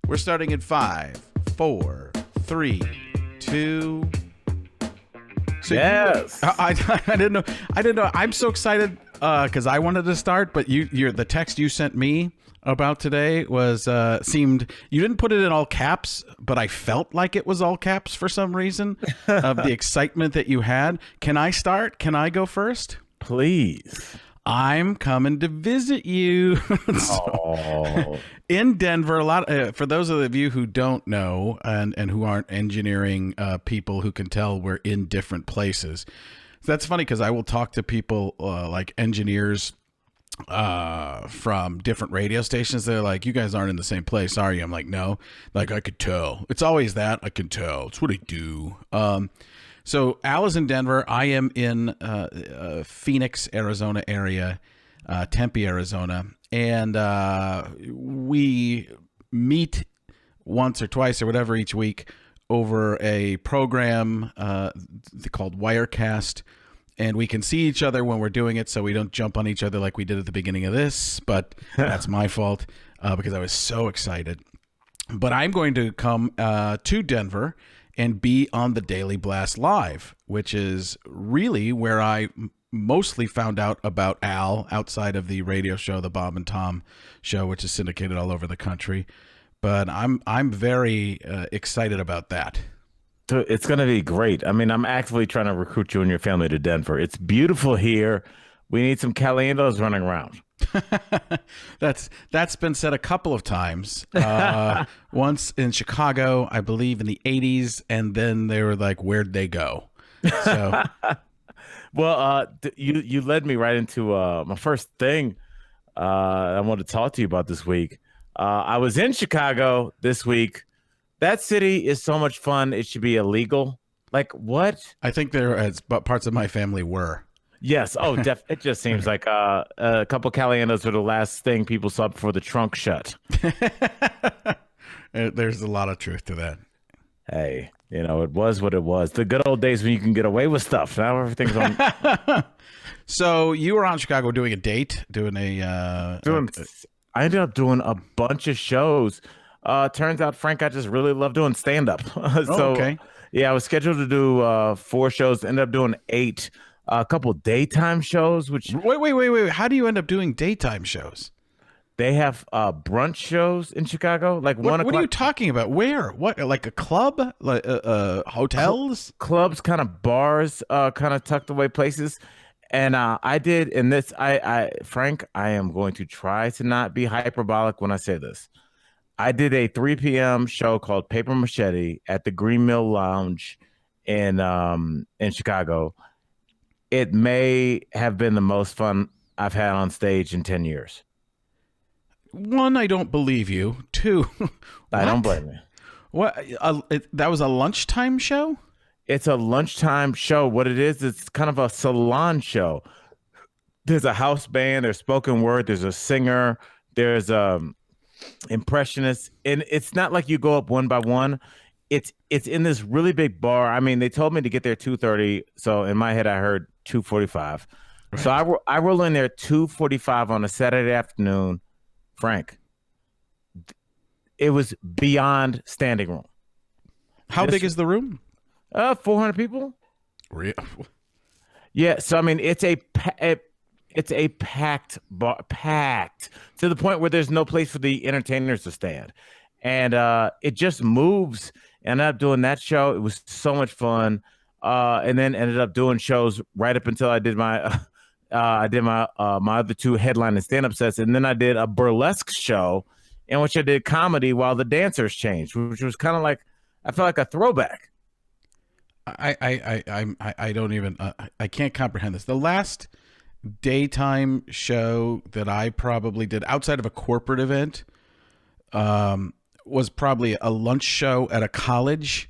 We're starting in 5, 4, 3, 2. So yes. I didn't know. I didn't know. I'm so excited because I wanted to start, but the text you sent me about today was seemed, you didn't put it in all caps, but I felt like it was all caps for some reason of the excitement that you had. Can I start? Can I go first? Please. I'm coming to visit you. In Denver. A lot for those of you who don't know and who aren't engineering people who can tell we're in different places. That's funny because I will talk to people like engineers from different radio stations. They're like, "You guys aren't in the same place, are you?" I'm like, "No." Like, I could tell. It's always that. I can tell. It's what I do. So Al is in Denver. I am in Phoenix, Arizona area, Tempe, Arizona. And we meet once or twice or whatever each week over a program called Wirecast. And we can see each other when we're doing it, so we don't jump on each other like we did at the beginning of this. But that's my fault because I was so excited. But I'm going to come to Denver and be on the Daily Blast Live, which is really where I mostly found out about Al outside of the radio show, the Bob and Tom show, which is syndicated all over the country. But I'm very excited about that. So it's going to be great. I mean, I'm actively trying to recruit you and your family to Denver. It's beautiful here. We need some Caliendos running around. That's been said a couple of times. Once in Chicago, I believe in the 80s, and then they were like, "Where'd they go?" So, well, you led me right into my first thing I wanted to talk to you about this week. I was in Chicago this week. That city is so much fun. It should be illegal. Like what? I think there as parts of my family were. Yes. Oh, it just seems like a couple Caliendos were the last thing people saw before the trunk shut. There's a lot of truth to that. Hey, it was what it was. The good old days when you can get away with stuff. Now everything's on. So you were on Chicago doing a date, I ended up doing a bunch of shows. Turns out, Frank, I just really love doing stand-up. Okay. Yeah, I was scheduled to do 4 shows. Ended up doing 8. A couple daytime shows, which wait. How do you end up doing daytime shows? They have brunch shows in Chicago. Like what are you talking about? Where? What? Like a club? Like hotels? Clubs, kind of bars, kind of tucked away places. And I did in this. Frank, I am going to try to not be hyperbolic when I say this. I did a 3 p.m. show called Paper Machete at the Green Mill Lounge in Chicago. It may have been the most fun I've had on stage in 10 years. 1, I don't believe you. 2, I don't blame you. What? That was a lunchtime show? It's a lunchtime show. What it is, it's kind of a salon show. There's a house band, there's spoken word, there's a singer, there's impressionist, and it's not like you go up one by one. It's in this really big bar. I mean, they told me to get there 2:30, so in my head I heard 2:45. Right. So I roll in there 2:45 on a Saturday afternoon. Frank, it was beyond standing room. How big is the room? 400 people. Real? Yeah. So I mean, it's a packed bar, packed to the point where there's no place for the entertainers to stand, and it just moves. Ended up doing that show. It was so much fun, and then ended up doing shows right up until I did my my other 2 headline and stand-up sets, and then I did a burlesque show in which I did comedy while the dancers changed, which was kind of like, I felt like a throwback. I don't even I can't comprehend this. The last daytime show that I probably did outside of a corporate event was probably a lunch show at a college.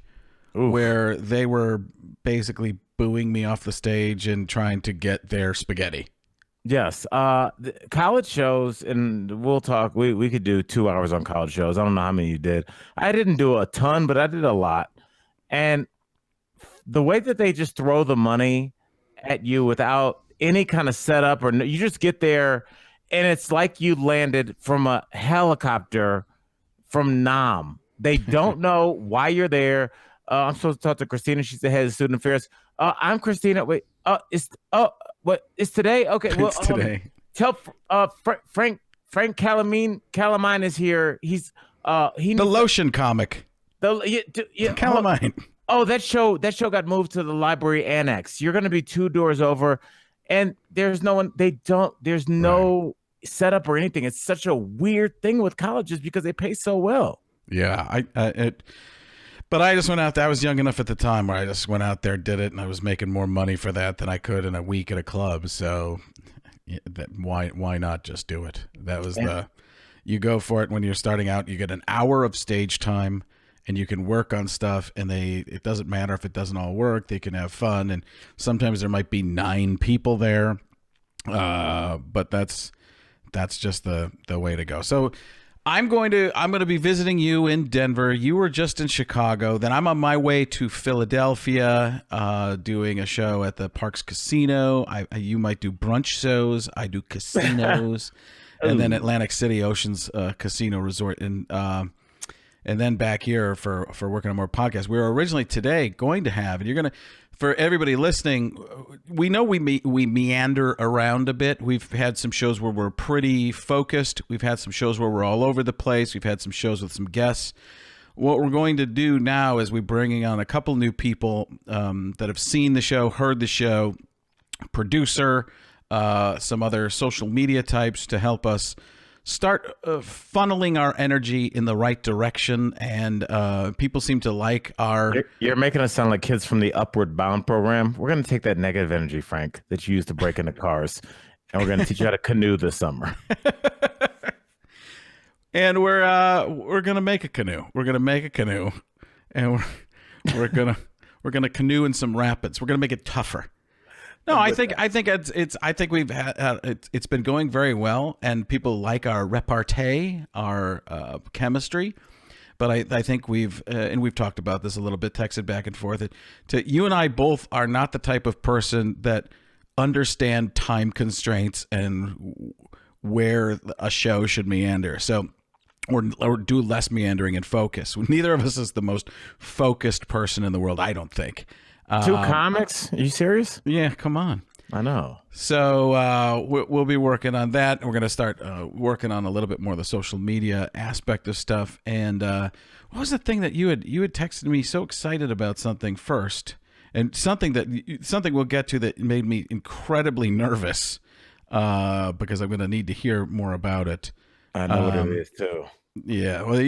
Oof. Where they were basically booing me off the stage and trying to get their spaghetti. Yes. The college shows, and we'll talk, we could do 2 hours on college shows. I don't know how many you did. I didn't do a ton, but I did a lot. And the way that they just throw the money at you without any kind of setup, or you just get there and it's like you landed from a helicopter from Nam. They don't know why you're there. I'm supposed to talk to Christina. She's the head of student affairs. I'm Christina. Wait, what? It's today? Okay, well, It's today. Tell Frank Calamine is here. He's The lotion comic. Calamine. Oh, that show got moved to the library annex. You're going to be 2 doors over, and there's no one. There's no setup or anything. It's such a weird thing with colleges because they pay so well. Yeah, but I just went out there. I was young enough at the time where I just went out there, did it, and I was making more money for that than I could in a week at a club. So why not just do it? That was you go for it when you're starting out. You get an hour of stage time, and you can work on stuff, and it doesn't matter if it doesn't all work. They can have fun, and sometimes there might be 9 people there, but that's just the way to go. So I'm going to be visiting you in Denver. You were just in Chicago. Then I'm on my way to Philadelphia, doing a show at the Parks Casino. You might do brunch shows. I do casinos, and then Atlantic City Oceans Casino Resort, and then back here for working on more podcasts. We were originally today going to have, and you're going to, for everybody listening, we know we meander around a bit. We've had some shows where we're pretty focused. We've had some shows where we're all over the place. We've had some shows with some guests. What we're going to do now is we're bringing on a couple new people that have seen the show, heard the show, producer, some other social media types to help us start funneling our energy in the right direction, and people seem to like our... You're making us sound like kids from the Upward Bound program. We're going to take that negative energy, Frank, that you used to break into cars, and we're going to teach you how to canoe this summer. And we're going to make a canoe. We're going to make a canoe, and we're going to canoe in some rapids. We're going to make it tougher. No, I think we've had it's been going very well, and people like our repartee, our chemistry. But I think we've talked about this a little bit, texted back and forth. You and I both are not the type of person that understand time constraints and where a show should meander. So, or do less meandering and focus. Neither of us is the most focused person in the world, I don't think. 2 comics? Are you serious? Yeah, come on. I know. So we'll be working on that. We're going to start working on a little bit more of the social media aspect of stuff. And what was the thing that you had texted me so excited about something first, and something we'll get to that made me incredibly nervous because I'm going to need to hear more about it. I know what it is too. Yeah. Well,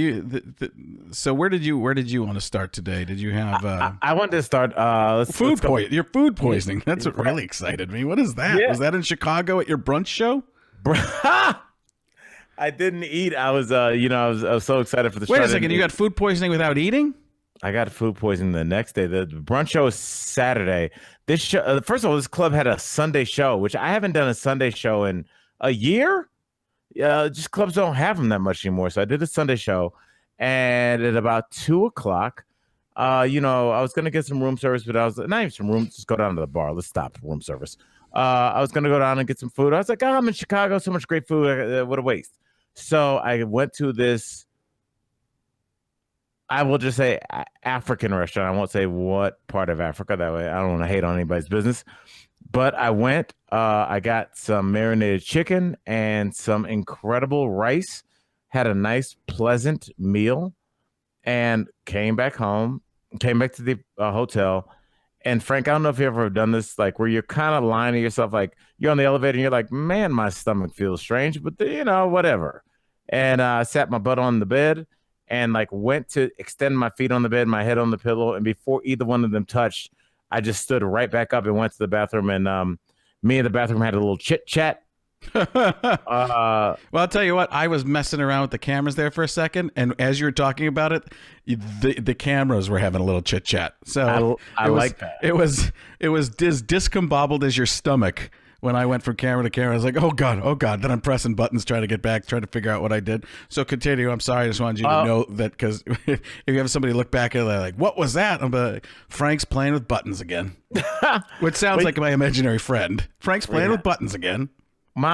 so where did you want to start today? Did you have? I wanted to start. Your food poisoning. That's what really excited me. What is that? Yeah. Was that in Chicago at your brunch show? I didn't eat. I was, I was so excited for the show. Wait a second. You got food poisoning without eating? I got food poisoning the next day. The brunch show is Saturday. This show, first of all, this club had a Sunday show, which I haven't done a Sunday show in a year. Just clubs don't have them that much anymore. So I did a Sunday show, and at about 2:00, I was gonna get some room service, but I was not even some room. Just go down to the bar. Let's stop room service. I was gonna go down and get some food. I was like, I'm in Chicago, so much great food. What a waste. So I went to this, I will just say African restaurant. I won't say what part of Africa. That way I don't want to hate on anybody's business. But I went, I got some marinated chicken and some incredible rice, had a nice, pleasant meal, and came back to the hotel. And Frank, I don't know if you ever done this, like where you're kind of lying to yourself, like you're on the elevator and you're like, man, my stomach feels strange, but whatever. And I sat my butt on the bed and like went to extend my feet on the bed, my head on the pillow. And before either one of them touched, I just stood right back up and went to the bathroom, and me and the bathroom had a little chit chat. Well, I'll tell you what, I was messing around with the cameras there for a second, and as you were talking about it, the cameras were having a little chit chat. So I like that. It was as discombobbled as your stomach. When I went from camera to camera, I was like, oh God. Then I'm pressing buttons, trying to get back, trying to figure out what I did. So continue. I'm sorry. I just wanted you to know that, because if you have somebody look back at it, like, what was that? I'm like, Frank's playing with buttons again. Which sounds like my imaginary friend. Frank's playing with buttons again.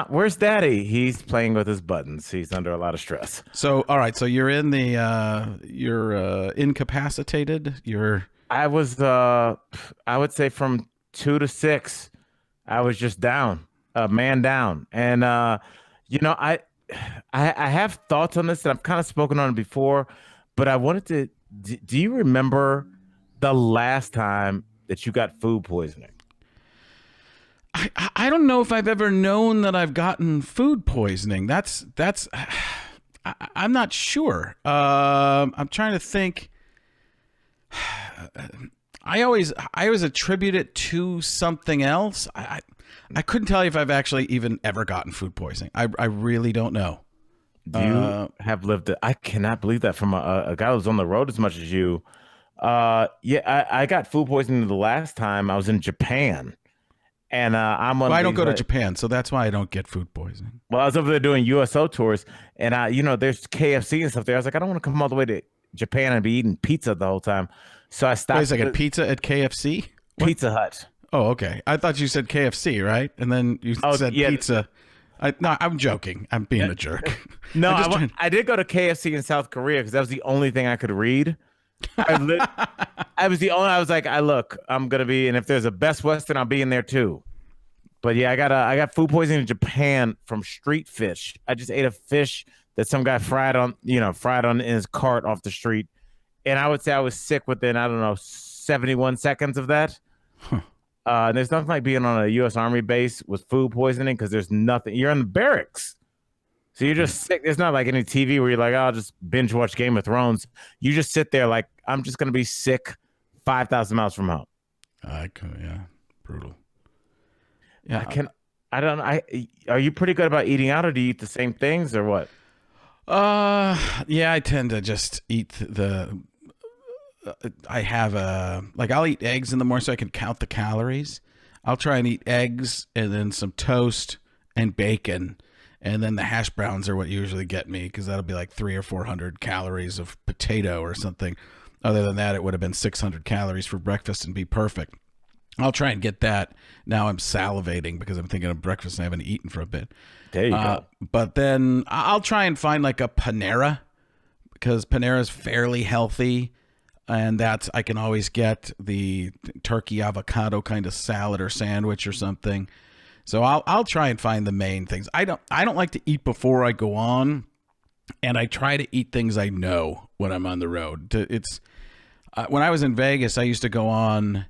Where's Daddy? He's playing with his buttons. He's under a lot of stress. So, all right. So you're in the you're incapacitated. You're I would say from 2 to 6, I was just down, man down. And I have thoughts on this, and I've kind of spoken on it before, but I wanted to. Do you remember the last time that you got food poisoning? I don't know if I've ever known that I've gotten food poisoning. I'm not sure. I'm trying to think. I always attribute it to something else. I couldn't tell you if I've actually even ever gotten food poisoning. I really don't know. Do you have lived it? I cannot believe that from a guy who's on the road as much as you. Yeah, I got food poisoning the last time I was in Japan. And I'm on. Well, I don't go to Japan, so that's why I don't get food poisoning. Well, I was over there doing USO tours, and there's KFC and stuff there. I was like, I don't want to come all the way to Japan and be eating pizza the whole time. So I stopped. Wait a second, pizza at KFC? Pizza Hut. Oh, okay. I thought you said KFC, right? And then you said pizza. No, I'm joking. I'm being a jerk. No, I did go to KFC in South Korea because that was the only thing I could read. I was like, I'm gonna be, and if there's a Best Western, I'll be in there too. But yeah, I got food poisoning in Japan from street fish. I just ate a fish that some guy fried on in his cart off the street, and I would say I was sick within 71 seconds of that. Huh. And there's nothing like being on a U.S. Army base with food poisoning because there's nothing. You're in the barracks. So you're just sick. There's not like any TV where you're like, I'll just binge watch Game of Thrones. You just sit there like, I'm just going to be sick 5,000 miles from home. Yeah, brutal. Yeah. Are you pretty good about eating out, or do you eat the same things, or what? Yeah, I tend to just eat I'll eat eggs in the morning so I can count the calories. I'll try and eat eggs and then some toast and bacon. And then the hash browns are what usually get me because that'll be like 300 or 400 calories of potato or something. Other than that, it would have been 600 calories for breakfast and be perfect. I'll try and get that. Now I'm salivating because I'm thinking of breakfast and I haven't eaten for a bit. There you go. But then I'll try and find like a Panera because Panera is fairly healthy. And I can always get the turkey avocado kind of salad or sandwich or something. So I'll try and find the main things. I don't like to eat before I go on, and I try to eat things I know when I'm on the road. It's when I was in Vegas, I used to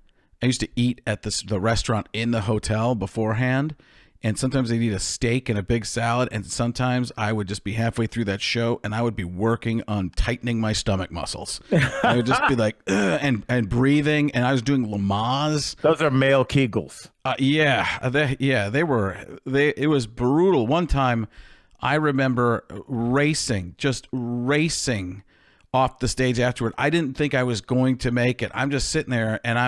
eat at the restaurant in the hotel beforehand, and sometimes I'd eat a steak and a big salad, and sometimes I would just be halfway through that show and I would be working on tightening my stomach muscles. I would just be like and breathing, and I was doing Lamaze. Those are male Kegels. It was brutal. One time I remember just racing off the stage afterward. I didn't think I was going to make it. I'm just sitting there, and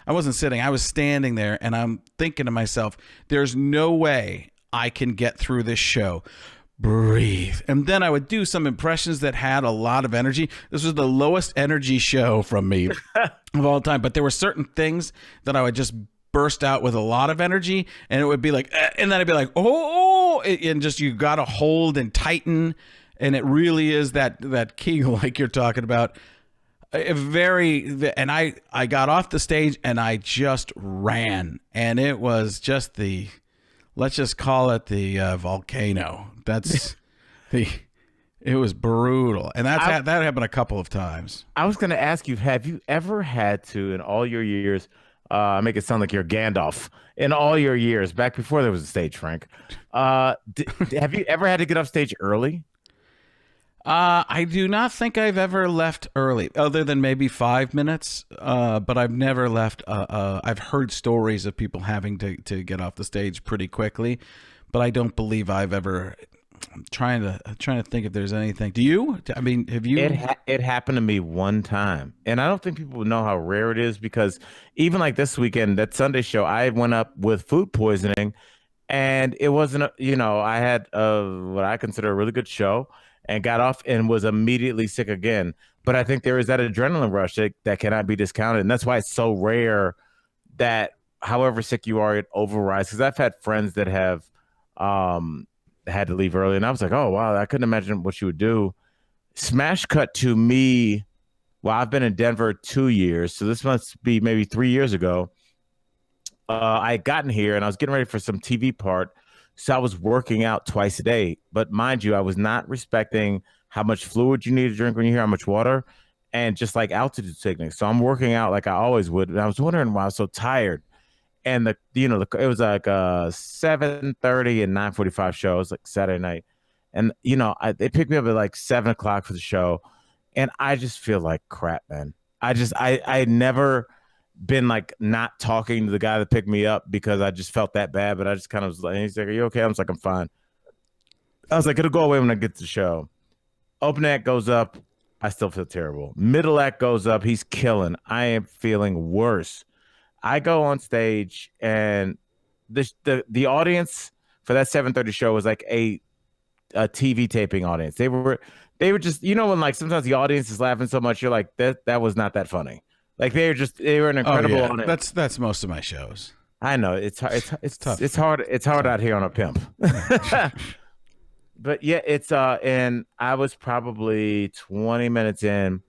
I wasn't sitting. I was standing there, and I'm thinking to myself, there's no way I can get through this show. Breathe. And then I would do some impressions that had a lot of energy. This was the lowest energy show from me of all time, but there were certain things that I would just burst out with a lot of energy, and it would be like, and then I'd be like, and just, you got to hold and tighten. And it really is that Kegel like you're talking about. And I got off the stage and I just ran, and it was just let's just call it the volcano. It was brutal, and that happened a couple of times. I was going to ask you, have you ever had to, in all your years, make it sound like you're Gandalf, in all your years back before there was a stage, Frank? Have you ever had to get off stage early? I do not think I've ever left early, other than maybe 5 minutes. But I've never left. I've heard stories of people having to get off the stage pretty quickly, but I don't believe I've ever. I'm trying to think if there's anything. Do you? I mean, have you? It happened to me one time, and I don't think people know how rare it is, because even like this weekend, that Sunday show, I went up with food poisoning, and it wasn't. I had what I consider a really good show, and got off and was immediately sick again. But I think there is that adrenaline rush that cannot be discounted. And that's why it's so rare that however sick you are, it overrides. Because I've had friends that have Had to leave early, and I was like, oh wow, I couldn't imagine what you would do. Smash cut to me. Well, I've been in Denver 2 years, so this must be maybe 3 years ago. I had gotten here and I was getting ready for some TV part. So I was working out twice a day. But mind you, I was not respecting how much fluid you need to drink when you hear how much water and just like altitude sickness. So I'm working out like I always would. And I was wondering why I was so tired. And it was like 7:30 and 9:45 show. It was like Saturday night. And they picked me up at like 7 o'clock for the show. And I just feel like crap, man. I never been like not talking to the guy that picked me up because I just felt that bad, but I just kind of was like, he's like, are you okay? I was like, I'm fine. I was like, it'll go away when I get to the show. Open act goes up. I still feel terrible. Middle act goes up. He's killing. I am feeling worse. I go on stage and the audience for that 7:30 show was like a TV taping audience. They were just, when like sometimes the audience is laughing so much, you're like, that was not that funny. Like they were an incredible audience. That's most of my shows. I know it's tough. It's hard out here on a pimp. But yeah, and I was probably 20 minutes in,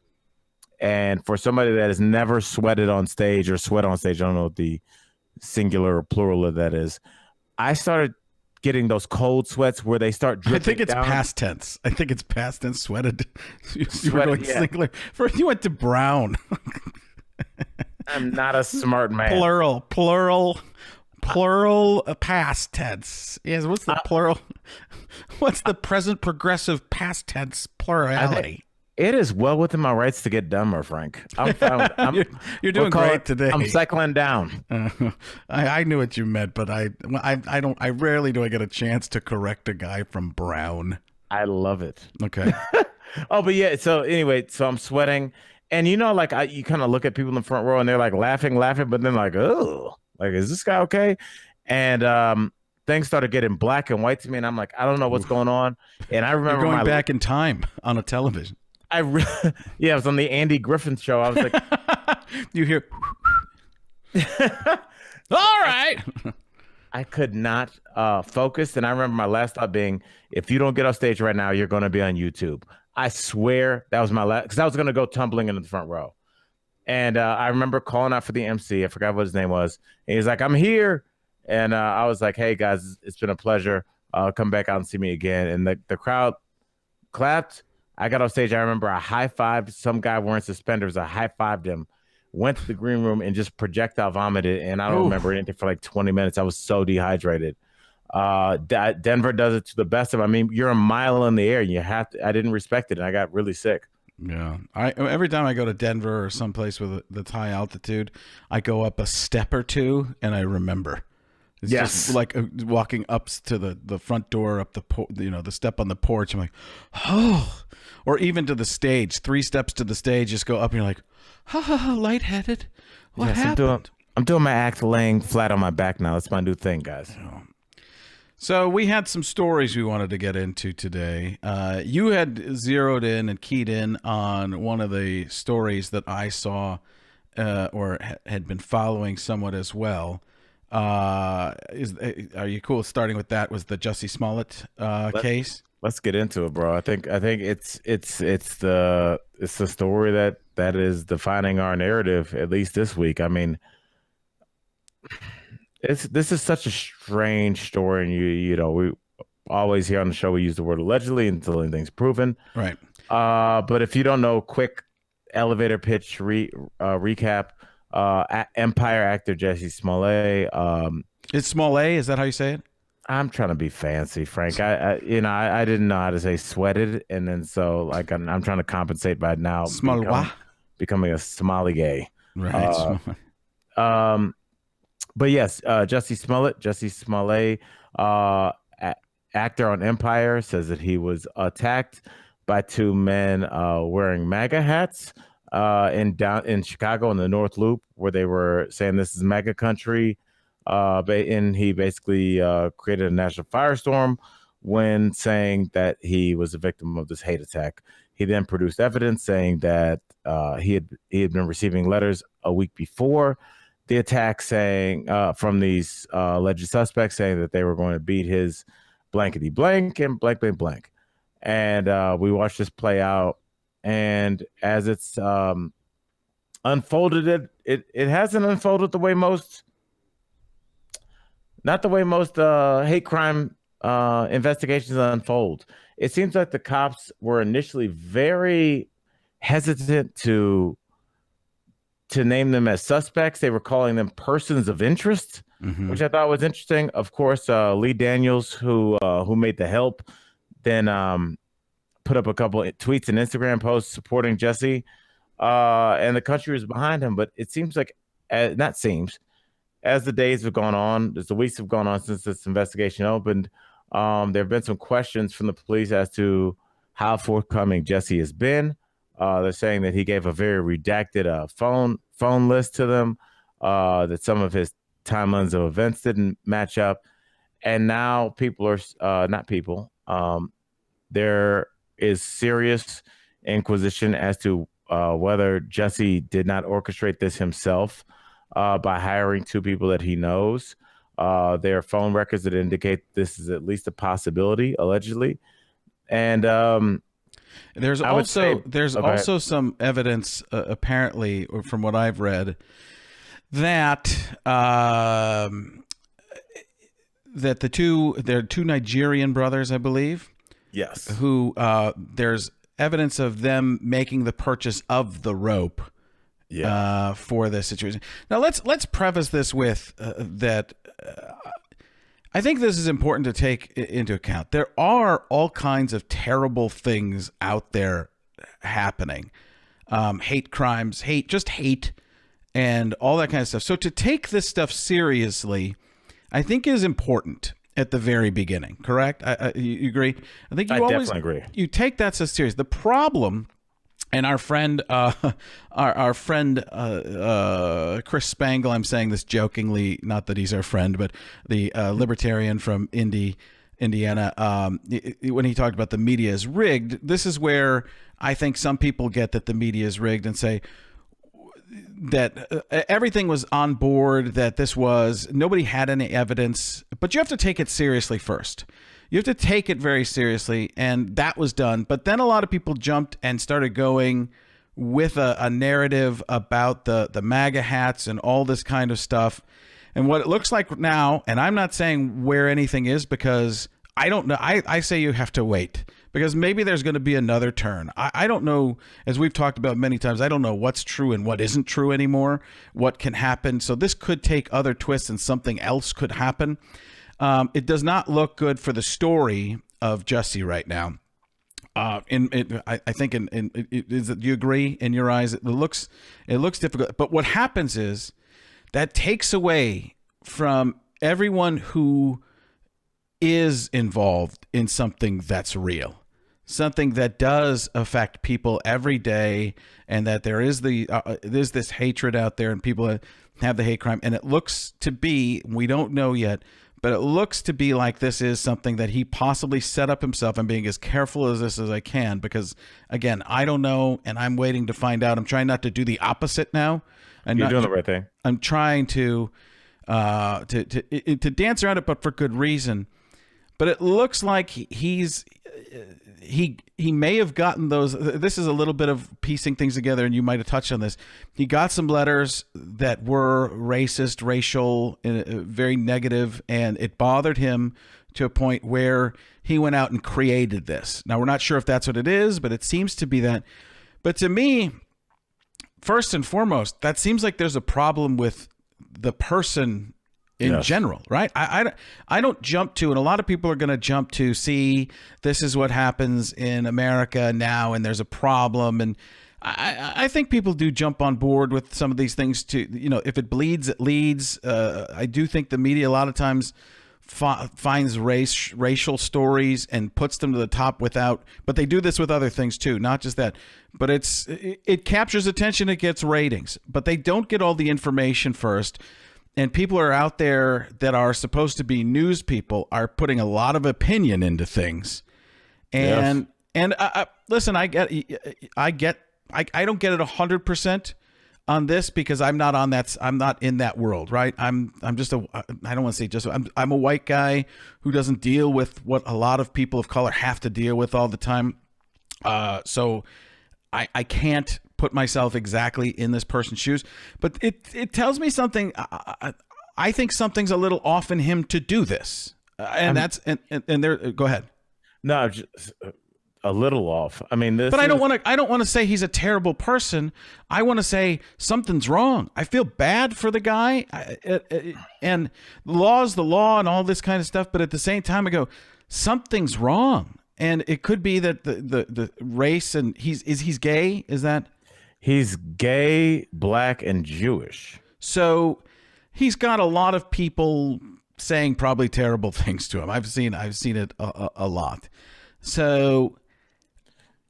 and for somebody that has never sweated on stage or sweat on stage, I don't know what the singular or plural of that is. I started getting those cold sweats where they start dripping. I think it's down. past tense. I think it's past tense. Sweated. You were Sweated, going yeah. singular. First, you went to brown. I'm not a smart man. Plural past tense. Yes. What's the plural? What's the present progressive past tense plurality? It is well within my rights to get dumber, Frank. I'm fine. You're doing great today. I'm cycling down. I knew what you meant, but I don't. I rarely do I get a chance to correct a guy from Brown. I love it. Okay. Oh, but yeah. So anyway, so I'm sweating, and you kind of look at people in the front row, and they're like laughing, but then like, oh, like is this guy okay? And things started getting black and white to me, and I'm like, I don't know what's going on. And I remember You're going back in time on a television. Yeah, I was on the Andy Griffin show. I was like, you hear, all right. I could not focus. And I remember my last thought being, if you don't get off stage right now, you're going to be on YouTube. I swear that was my last, because I was going to go tumbling into the front row. And I remember calling out for the MC. I forgot what his name was. And he's like, I'm here. And I was like, hey, guys, it's been a pleasure. Come back out and see me again. And the crowd clapped. I got off stage. I remember I high-fived some guy wearing suspenders. I high-fived him, went to the green room, and just projectile vomited. And I don't remember anything for like 20 minutes. I was so dehydrated. Denver does it to the best of. I mean, you're a mile in the air, and I didn't respect it, and I got really sick. Yeah, every time I go to Denver or someplace with that's high altitude, I go up a step or two, and I remember. It's just like walking up to the front door, up the step on the porch. I'm like, oh, or even to the stage. 3 steps to the stage, just go up, and you're like, lightheaded. What happened? I'm doing my act laying flat on my back now. That's my new thing, guys. So we had some stories we wanted to get into today. You had zeroed in and keyed in on one of the stories that I saw or had been following somewhat as well. Are you cool starting with that? Was the Jussie Smollett case? Let's get into it, bro. I think it's the story that is defining our narrative, at least this week. I mean, this is such a strange story, and we always here on the show we use the word allegedly until anything's proven. Right. But if you don't know, quick elevator pitch recap. Empire actor Jussie Smollett. It's Smollett. Is that how you say it? I'm trying to be fancy, Frank. I didn't know how to say sweated, and then so like I'm trying to compensate by now becoming a Somali gay. Right. But yes, Jussie Smollett, actor on Empire, says that he was attacked by 2 men wearing MAGA hats. In Chicago in the North Loop, where they were saying this is MAGA country, and he basically created a national firestorm when saying that he was a victim of this hate attack. He then produced evidence saying that he had been receiving letters a week before the attack, saying from these alleged suspects saying that they were going to beat his blankety blank and blank blank blank. And we watched this play out. And as it's unfolded, it hasn't unfolded the way most, not the way most hate crime investigations unfold. It seems like the cops were initially very hesitant to name them as suspects. They were calling them persons of interest, which I thought was interesting. Of course, Lee Daniels, who made the help, then put up a couple of tweets and Instagram posts supporting Jesse, and the country was behind him. But it seems like, as the days have gone on, as the weeks have gone on since this investigation opened, there have been some questions from the police as to how forthcoming Jesse has been. They're saying that he gave a very redacted phone list to them, that some of his timelines of events didn't match up. And now people are not people. There is serious inquisition as to whether Jesse did not orchestrate this himself by hiring two people that he knows. There are phone records that indicate this is at least a possibility, allegedly. And there's also some evidence, apparently, or from what I've read, that that there are two Nigerian brothers, I believe. Yes. Who there's evidence of them making the purchase of the rope. Yeah. For this situation. Now let's preface this with that. I think this is important to take into account. There are all kinds of terrible things out there happening, hate crimes, hate, and all that kind of stuff. So to take this stuff seriously, I think is important at the very beginning. Correct? You agree? I think you always definitely agree. You take that so serious. The problem. And our friend, our friend Chris Spangle, I'm saying this jokingly, not that he's our friend, but the libertarian from Indiana, when he talked about the media is rigged, this is where I think some people get that the media is rigged and say that everything was on board, that nobody had any evidence, but you have to take it seriously first. You have to take it very seriously, and that was done. But then a lot of people jumped and started going with a narrative about the MAGA hats and all this kind of stuff. And what it looks like now, and I'm not saying where anything is because I don't know. I say you have to wait because maybe there's going to be another turn. I don't know, as we've talked about many times, I don't know what's true and what isn't true anymore, what can happen. So this could take other twists and something else could happen. It does not look good for the story of Jesse right now. I think do you agree in your eyes? It looks difficult. But what happens is that takes away from everyone who is involved in something that's real, something that does affect people every day, and that there is there's this hatred out there, and people have the hate crime. And it looks to be, we don't know yet, but it looks to be like this is something that he possibly set up himself. I'm being as careful as I can because, again, I don't know, and I'm waiting to find out. I'm trying not to do the opposite now. You're doing the right thing. I'm trying to dance around it, but for good reason. But it looks like he may have gotten those. This is a little bit of piecing things together, and you might have touched on this. He got some letters that were racist, racial, very negative, and it bothered him to a point where he went out and created this. Now, we're not sure if that's what it is, but it seems to be that. But to me, first and foremost, that seems like there's a problem with the person in general, right? I don't jump to, and a lot of people are going to jump to, see, this is what happens in America now, and there's a problem. And I think people do jump on board with some of these things too. If it bleeds, it leads. I do think the media a lot of times finds racial stories and puts them to the top but they do this with other things too, not just that. But it captures attention, it gets ratings, but they don't get all the information first. And people are out there that are supposed to be news people are putting a lot of opinion into things. And listen, I don't get it 100%. on this because I'm not on that. I'm not in that world, right? I'm just a. I don't want to say just. I'm a white guy who doesn't deal with what a lot of people of color have to deal with all the time. So I can't put myself exactly in this person's shoes, but it tells me something. I think something's a little off in him to do this, and that's and there. Go ahead. No, just a little off. I mean, But I don't want to say he's a terrible person. I want to say something's wrong. I feel bad for the guy, and the law's the law and all this kind of stuff. But at the same time, I go, something's wrong, and it could be that the race and he's gay. Is that he's gay, black, and Jewish? so? He's got a lot of people saying probably terrible things to him. I've seen it a lot. So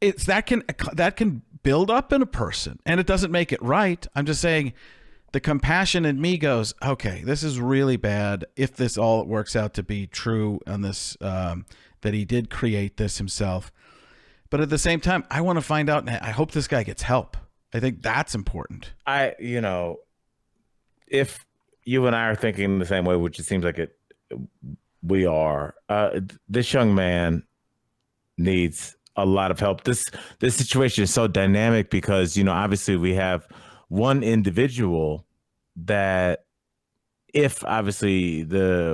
it's that can build up in a person, and it doesn't make it right. I'm just saying the compassion in me goes, okay, this is really bad. If this all works out to be true on this, that he did create this himself. But at the same time, I want to find out, and I hope this guy gets help. I think that's important. If you and I are thinking the same way, which it seems like we are, this young man needs a lot of help. This situation is so dynamic because, obviously we have one individual that, if obviously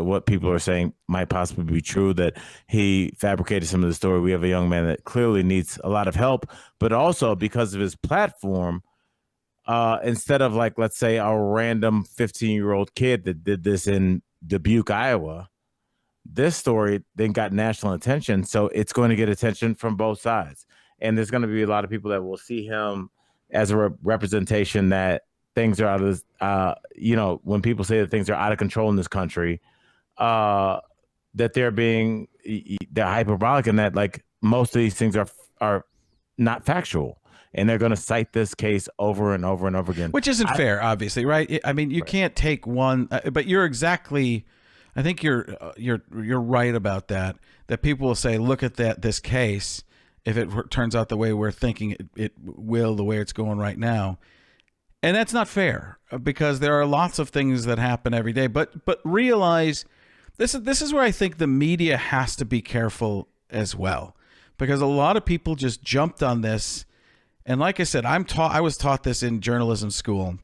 what people are saying might possibly be true, that he fabricated some of the story, we have a young man that clearly needs a lot of help, but also because of his platform, instead of like, let's say a random 15-year-old kid that did this in Dubuque, Iowa, this story then got national attention. So it's going to get attention from both sides. And there's going to be a lot of people that will see him as a representation that things are out of, when people say that things are out of control in this country, that they're hyperbolic, and that like most of these things are not factual. And they're going to cite this case over and over and over again, which isn't fair, obviously, right? I mean, you can't take one, but you're exactly. I think you're right about that. That people will say, look at this case. If it turns out the way we're thinking it will, the way it's going right now, and that's not fair because there are lots of things that happen every day. But realize this is where I think the media has to be careful as well, because a lot of people just jumped on this. And like I said, I was taught this in journalism school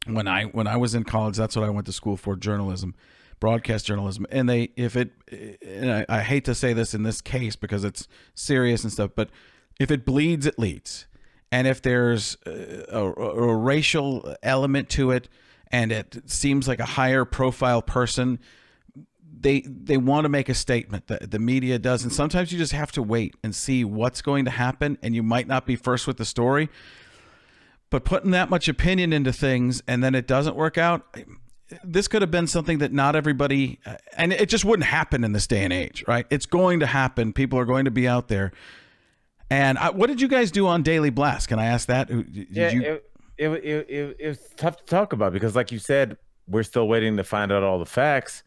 when I was in college. That's what I went to school for, journalism, broadcast journalism. And I hate to say this in this case because it's serious and stuff, but if it bleeds, it leads. And if there's a racial element to it, and it seems like a higher profile person, they want to make a statement. The media does, and sometimes you just have to wait and see what's going to happen, and you might not be first with the story. But putting that much opinion into things and then it doesn't work out, this could have been something that not everybody, and it just wouldn't happen in this day and age, right? It's going to happen. People are going to be out there. And what did you guys do on Daily Blast? Can I ask that? It was tough to talk about because, like you said, we're still waiting to find out all the facts.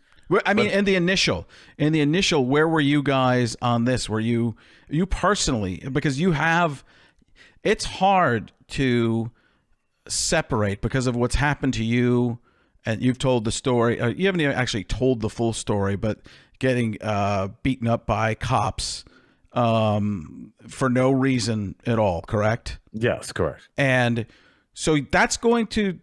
I mean, in the initial, where were you guys on this? Were you personally, because it's hard to separate because of what's happened to you, and you've told the story. You haven't even actually told the full story, but getting beaten up by cops for no reason at all, correct? Yes, correct. And so that's going to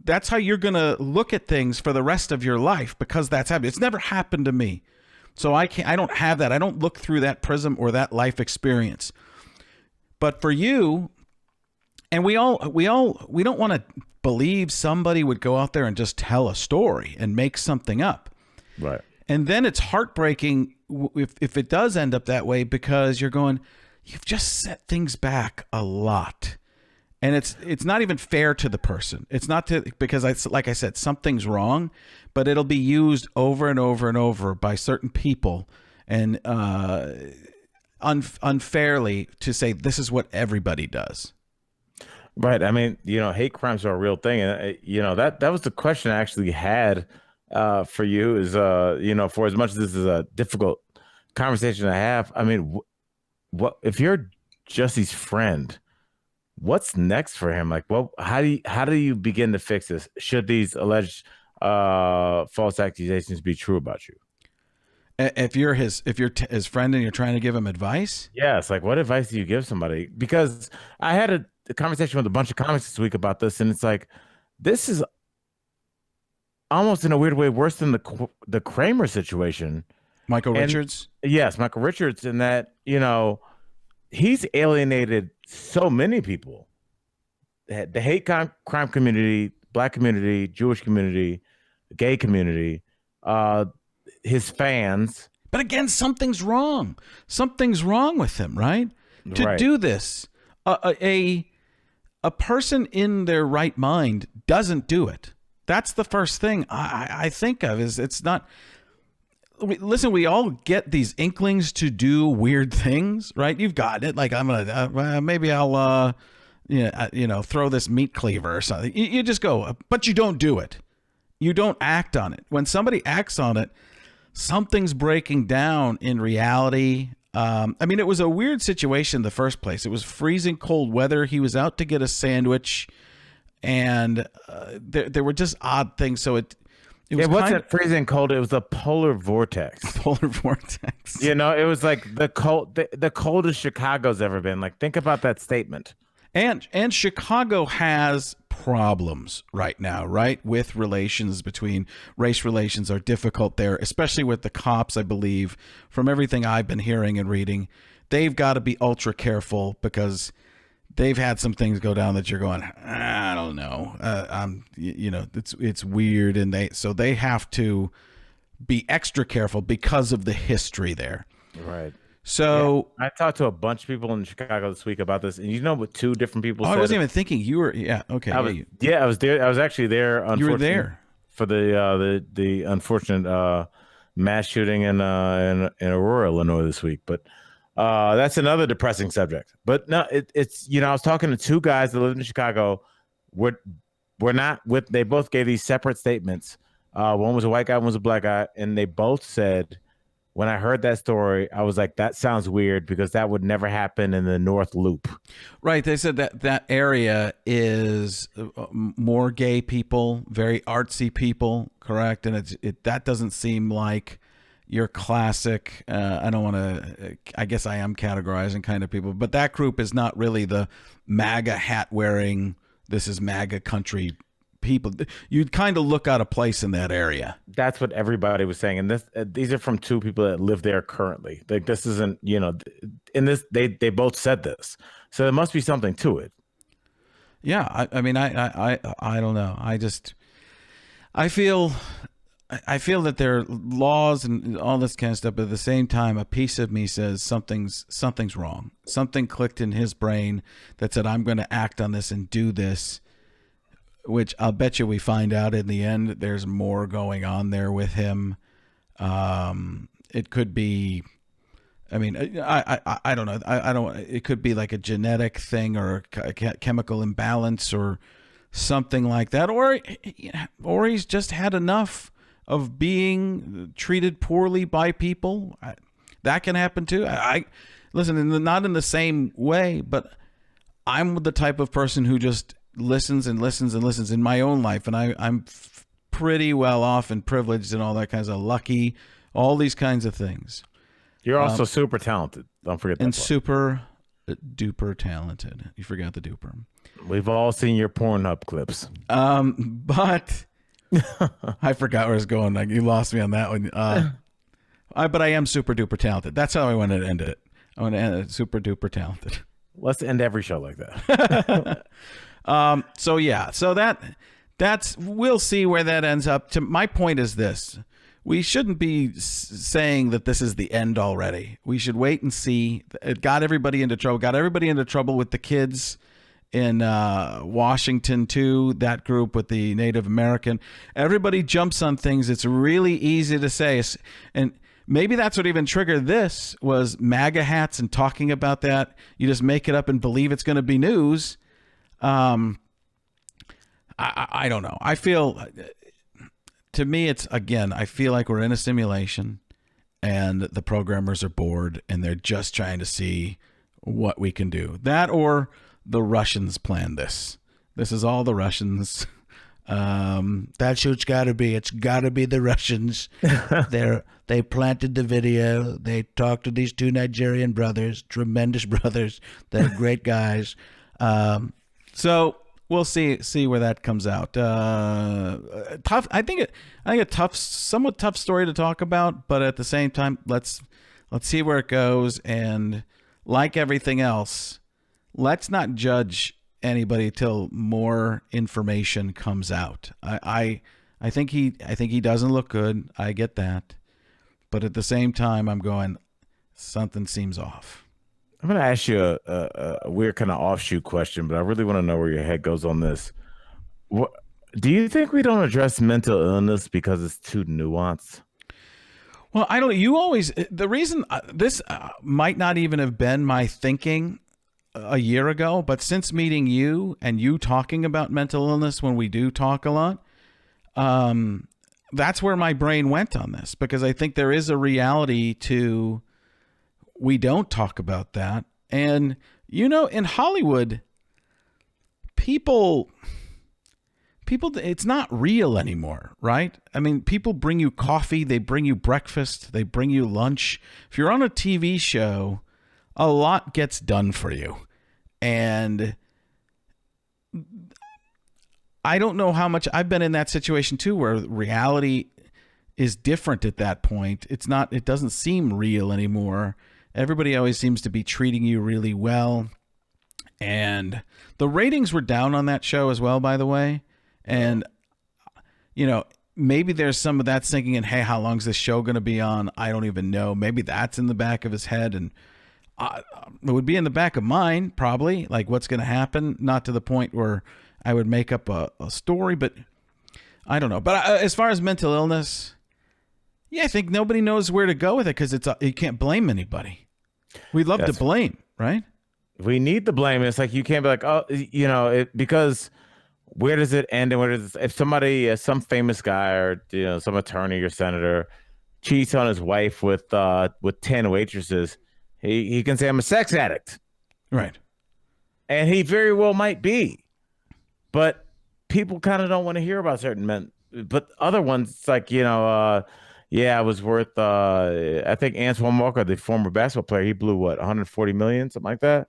that's how you're going to look at things for the rest of your life, because that's happened. It's never happened to me. So I don't have that. I don't look through that prism or that life experience. But for you, and we don't want to believe somebody would go out there and just tell a story and make something up. Right. And then it's heartbreaking if it does end up that way, because you've just set things back a lot. And it's not even fair to the person. It's not because like I said, something's wrong, but it'll be used over and over and over by certain people, and unfairly to say this is what everybody does. Right. I mean, hate crimes are a real thing, and that was the question I actually had for you is for as much as this is a difficult conversation to have. I mean, what if you're Jesse's friend? what's next for him? Like, well, how do you begin to fix this? Should these alleged false accusations be true about you? If you're his friend and you're trying to give him advice, Yes, like what advice do you give somebody? Because I had a conversation with a bunch of comics this week about this, and it's like this is almost in a weird way worse than the Kramer situation. Michael And Richards. yes, Michael Richards, in that he's alienated so many people. The hate crime community, black community, Jewish community, gay community, his fans. But again, something's wrong. Something's wrong with him, right? To Right. do this, a person in their right mind doesn't do it. That's the first thing I think of. Is it's not. Listen, we all get these inklings to do weird things, right? You've got it. Like I'm gonna maybe I'll throw this meat cleaver or something. You just go, but you don't do it. You don't act on it. When somebody acts on it, something's breaking down in reality. I mean, it was a weird situation in the first place. It was freezing cold weather. He was out to get a sandwich, and there were just odd things. So it wasn't freezing cold. It was a polar vortex. Polar vortex. It was like the coldest Chicago's ever been. Like, think about that statement. And Chicago has problems right now, right? With relations between race relations are difficult there, especially with the cops, I believe, from everything I've been hearing and reading. They've got to be ultra careful because they've had some things go down that you're going, I don't know. It's weird. And they have to be extra careful because of the history there. Right. So I talked to a bunch of people in Chicago this week about this, and what two different people said? I wasn't even thinking you were. Yeah. Okay. I was there. I was actually there. You were there for the unfortunate mass shooting in Aurora, Illinois this week. But that's another depressing subject. But no, it's I was talking to two guys that live in Chicago. We're not with. They both gave these separate statements. One was a white guy, one was a black guy, and they both said, when I heard that story, I was like, that sounds weird because that would never happen in the North Loop. Right. They said that area is more gay people, very artsy people, correct? And that doesn't seem like your classic, I don't want to, I guess I am categorizing kind of people, but that group is not really the MAGA hat wearing, this is MAGA country people. You'd kind of look out of place in that area. That's what everybody was saying, and these are from two people that live there currently. Like, this isn't, in this they both said this, so there must be something to it. Yeah, I mean, I don't know. I feel that there are laws and all this kind of stuff, but at the same time, a piece of me says something's wrong. Something clicked in his brain that said, I'm going to act on this and do this. Which I'll bet you we find out in the end. There's more going on there with him. It could be, I mean, I don't know. I don't. It could be like a genetic thing or a chemical imbalance or something like that, or he's just had enough of being treated poorly by people. That can happen too. Listen, not in the same way, but I'm the type of person who just listens and listens and listens in my own life, and I'm pretty well off and privileged and all that kinds of lucky, all these kinds of things. You're also super talented. Don't forget that. And super duper talented. You forgot the duper. We've all seen your Pornhub clips. But I forgot where I was going. Like, you lost me on that one. But I am super duper talented. That's how I want to end it. I want to end it super duper talented. Let's end every show like that. So that's we'll see where that ends up. My point is this: we shouldn't be saying that this is the end already. We should wait and see. It got everybody into trouble. Got everybody into trouble with the kids in Washington too. That group with the Native American. Everybody jumps on things. It's really easy to say, and maybe that's what even triggered this was MAGA hats and talking about that. You just make it up and believe it's going to be news. I don't know. I feel, to me, I feel like we're in a simulation and the programmers are bored and they're just trying to see what we can do. That or the Russians planned this. This is all the Russians. That's who it's got to be. It's got to be the Russians. They planted the video. They talked to these two Nigerian brothers, tremendous brothers. They're great guys. So we'll see where that comes out. Tough. I think a tough, somewhat tough story to talk about, but at the same time, let's see where it goes. And like everything else, let's not judge anybody till more information comes out. I think he doesn't look good. I get that, but at the same time, I'm going, something seems off. I'm going to ask you a weird kind of offshoot question, but I really want to know where your head goes on this. What, do you think we don't address mental illness because it's too nuanced? Well, I don't. You always. The reason this might not even have been my thinking a year ago, but since meeting you and you talking about mental illness when we do talk a lot, that's where my brain went on this, because I think there is a reality to. We don't talk about that. And, you know, in Hollywood, people, it's not real anymore, right? I mean, people bring you coffee, they bring you breakfast, they bring you lunch. If you're on a TV show, a lot gets done for you. And I don't know how much I've been in that situation too, where reality is different at that point. It doesn't seem real anymore. Everybody always seems to be treating you really well. And the ratings were down on that show as well, by the way. And, you know, maybe there's some of that sinking in, hey, how long is this show going to be on? I don't even know. Maybe that's in the back of his head. And it would be in the back of mine, probably, like what's going to happen. Not to the point where I would make up a story, but I don't know. But as far as mental illness, yeah, I think nobody knows where to go with it, because you can't blame anybody. We love to blame, right? We need to blame. It's like you can't be like, oh, you know, because where does it end and where does if somebody, some famous guy or some attorney or senator cheats on his wife with 10 waitresses, he can say I'm a sex addict, right? And he very well might be, but people kind of don't want to hear about certain men. But other ones, it's like yeah, it was worth. I think Antoine Walker, the former basketball player, he blew what 140 million, something like that,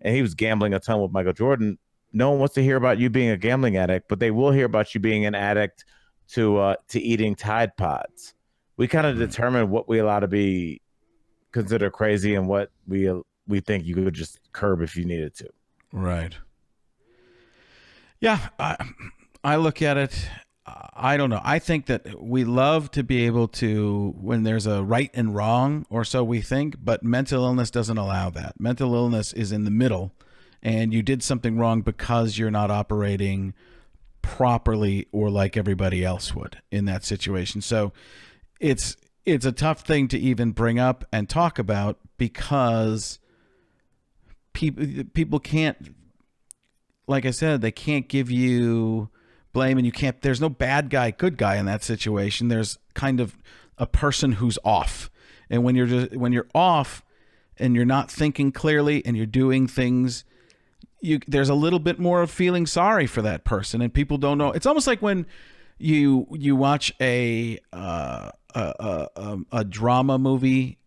and he was gambling a ton with Michael Jordan. No one wants to hear about you being a gambling addict, but they will hear about you being an addict to eating Tide Pods. We kind of determine what we allow to be considered crazy and what we think you could just curb if you needed to. Right. Yeah, I look at it. I don't know. I think that we love to be able to, when there's a right and wrong, or so we think, but mental illness doesn't allow that. Mental illness is in the middle, and you did something wrong because you're not operating properly or like everybody else would in that situation. So it's a tough thing to even bring up and talk about, because people can't, like I said, they can't give you blame, and there's no bad guy, good guy in that situation. There's kind of a person who's off. And when you're off and you're not thinking clearly and you're doing things, there's a little bit more of feeling sorry for that person, and people don't know. It's almost like when you watch a drama movie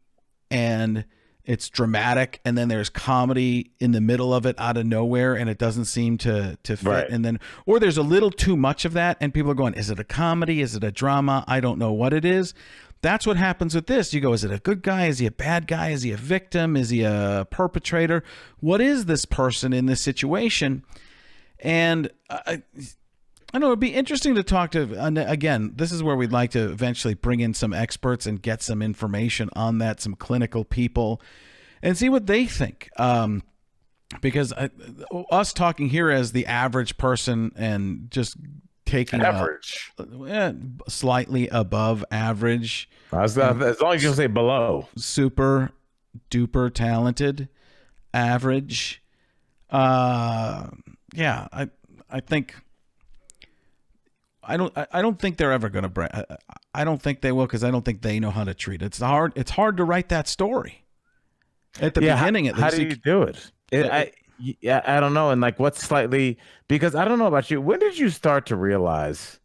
and it's dramatic, and then there's comedy in the middle of it out of nowhere, and it doesn't seem to fit. Right. And then, or there's a little too much of that, and people are going, is it a comedy? Is it a drama? I don't know what it is. That's what happens with this. You go, is it a good guy? Is he a bad guy? Is he a victim? Is he a perpetrator? What is this person in this situation? And I don't know, it'd be interesting to talk to, again, this is where we'd like to eventually bring in some experts and get some information on that, some clinical people, and see what they think. Because us talking here as the average person and just taking average, slightly above average. As long as you say below. Super duper talented, average. I think... I don't think they're ever going to. I don't think they will, because I don't think they know how to treat it. It's hard to write that story at the beginning. At least. How do you do it? Yeah, I don't know. And like, what's slightly, because I don't know about you. When did you start to realize?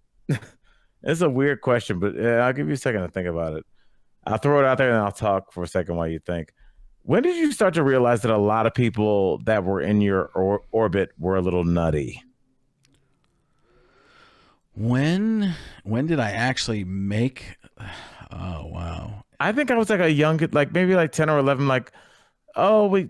It's a weird question, but I'll give you a second to think about it. I'll throw it out there and I'll talk for a second while you think. When did you start to realize that a lot of people that were in your orbit were a little nutty? When did I actually make? Oh wow. I think I was like a young kid, like maybe like 10 or 11, like, oh wait,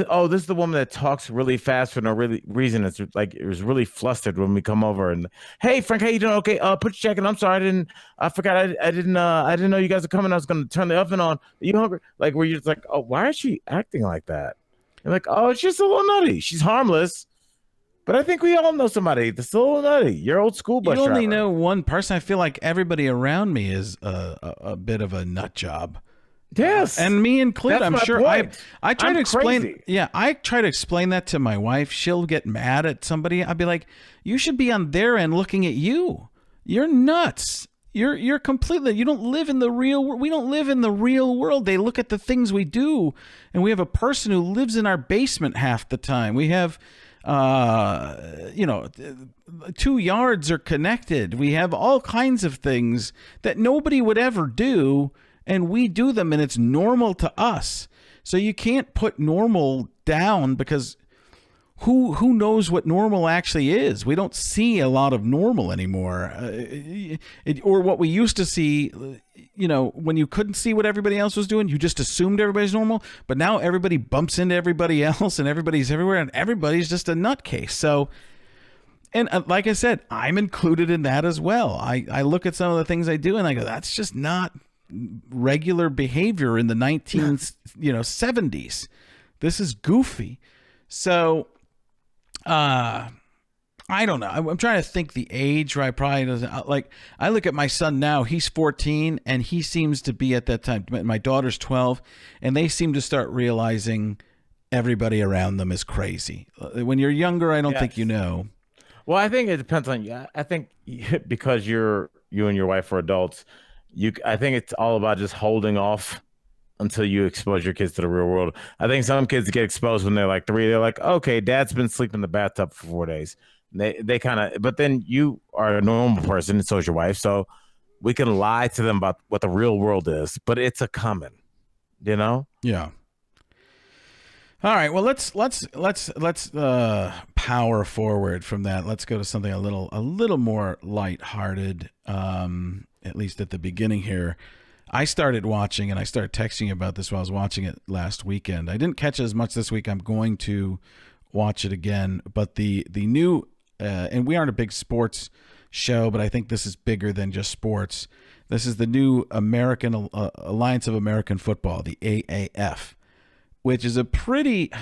oh, this is the woman that talks really fast for no really reason. It's like it was really flustered when we come over and, hey Frank, how you doing? Okay, put your check in. I'm sorry, I forgot, I didn't know you guys are coming. I was gonna turn the oven on. Are you hungry? Like, where you're just like, oh, why is she acting like that? You're like, oh, it's just a little nutty. She's harmless, but I think we all know somebody that's a little nutty. Your old school bus You only driver. know one person. I feel like everybody around me is a bit of a nut job. Yes, And me included. that's I'm my sure point. I try I'm to explain. crazy. Yeah, I try to explain that to my wife. She'll get mad at somebody. I'll be like, you should be on their end looking at you. You're nuts. You're completely. You don't live in the real world. We don't live in the real world. They look at the things we do, and we have a person who lives in our basement half the time. We have. 2 yards are connected. We have all kinds of things that nobody would ever do, and we do them, and it's normal to us. So you can't put normal down, because who knows what normal actually is? We don't see a lot of normal anymore, or what we used to see. When you couldn't see what everybody else was doing, you just assumed everybody's normal. But now everybody bumps into everybody else, and everybody's everywhere, and everybody's just a nutcase. So, and like I said, I'm included in that as well. I look at some of the things I do, and I go, that's just not regular behavior in the 70s. This is goofy. So, I don't know. I'm trying to think the age where I probably doesn't like. I look at my son now. He's 14, and he seems to be at that time. My daughter's 12, and they seem to start realizing everybody around them is crazy. When you're younger, I don't think you know. Well, I think it depends on you. I think because you and your wife are adults, I think it's all about just holding off until you expose your kids to the real world. I think some kids get exposed when they're like 3. They're like, okay, dad's been sleeping in the bathtub for 4 days. They kind of, but then you are a normal person, and so is your wife. So we can lie to them about what the real world is, but it's a common, Yeah. All right. Well, let's power forward from that. Let's go to something a little more lighthearted. At least at the beginning here, I started watching, and I started texting you about this while I was watching it last weekend. I didn't catch it as much this week. I'm going to watch it again. But the new, and we aren't a big sports show, but I think this is bigger than just sports. This is the new American Alliance of American Football, the AAF, which is a pretty.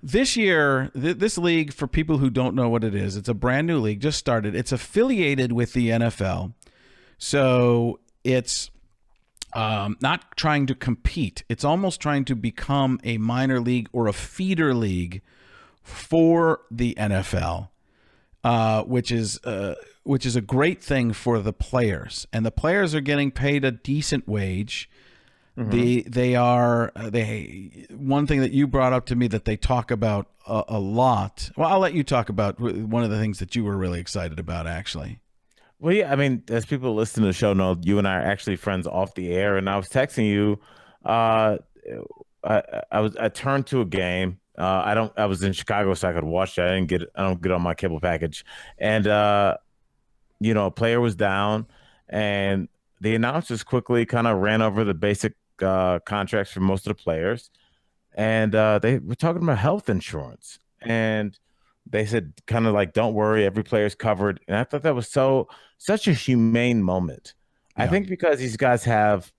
This year, this league, for people who don't know what it is, it's a brand new league, just started. It's affiliated with the NFL. So it's not trying to compete. It's almost trying to become a minor league or a feeder league for the NFL, which is a great thing for the players. And the players are getting paid a decent wage. Mm-hmm. One thing that you brought up to me that they talk about a lot. Well, I'll let you talk about one of the things that you were really excited about, actually. Well, yeah, I mean, as people listening to the show know, you and I are actually friends off the air, and I was texting you. I turned to a game. I was in Chicago, so I could watch that. I don't get on my cable package, and a player was down, and the announcers quickly kind of ran over the basic contracts for most of the players, and they were talking about health insurance, and they said kind of like, don't worry, every player's covered. And I thought that was such a humane moment. Yeah. I think because these guys have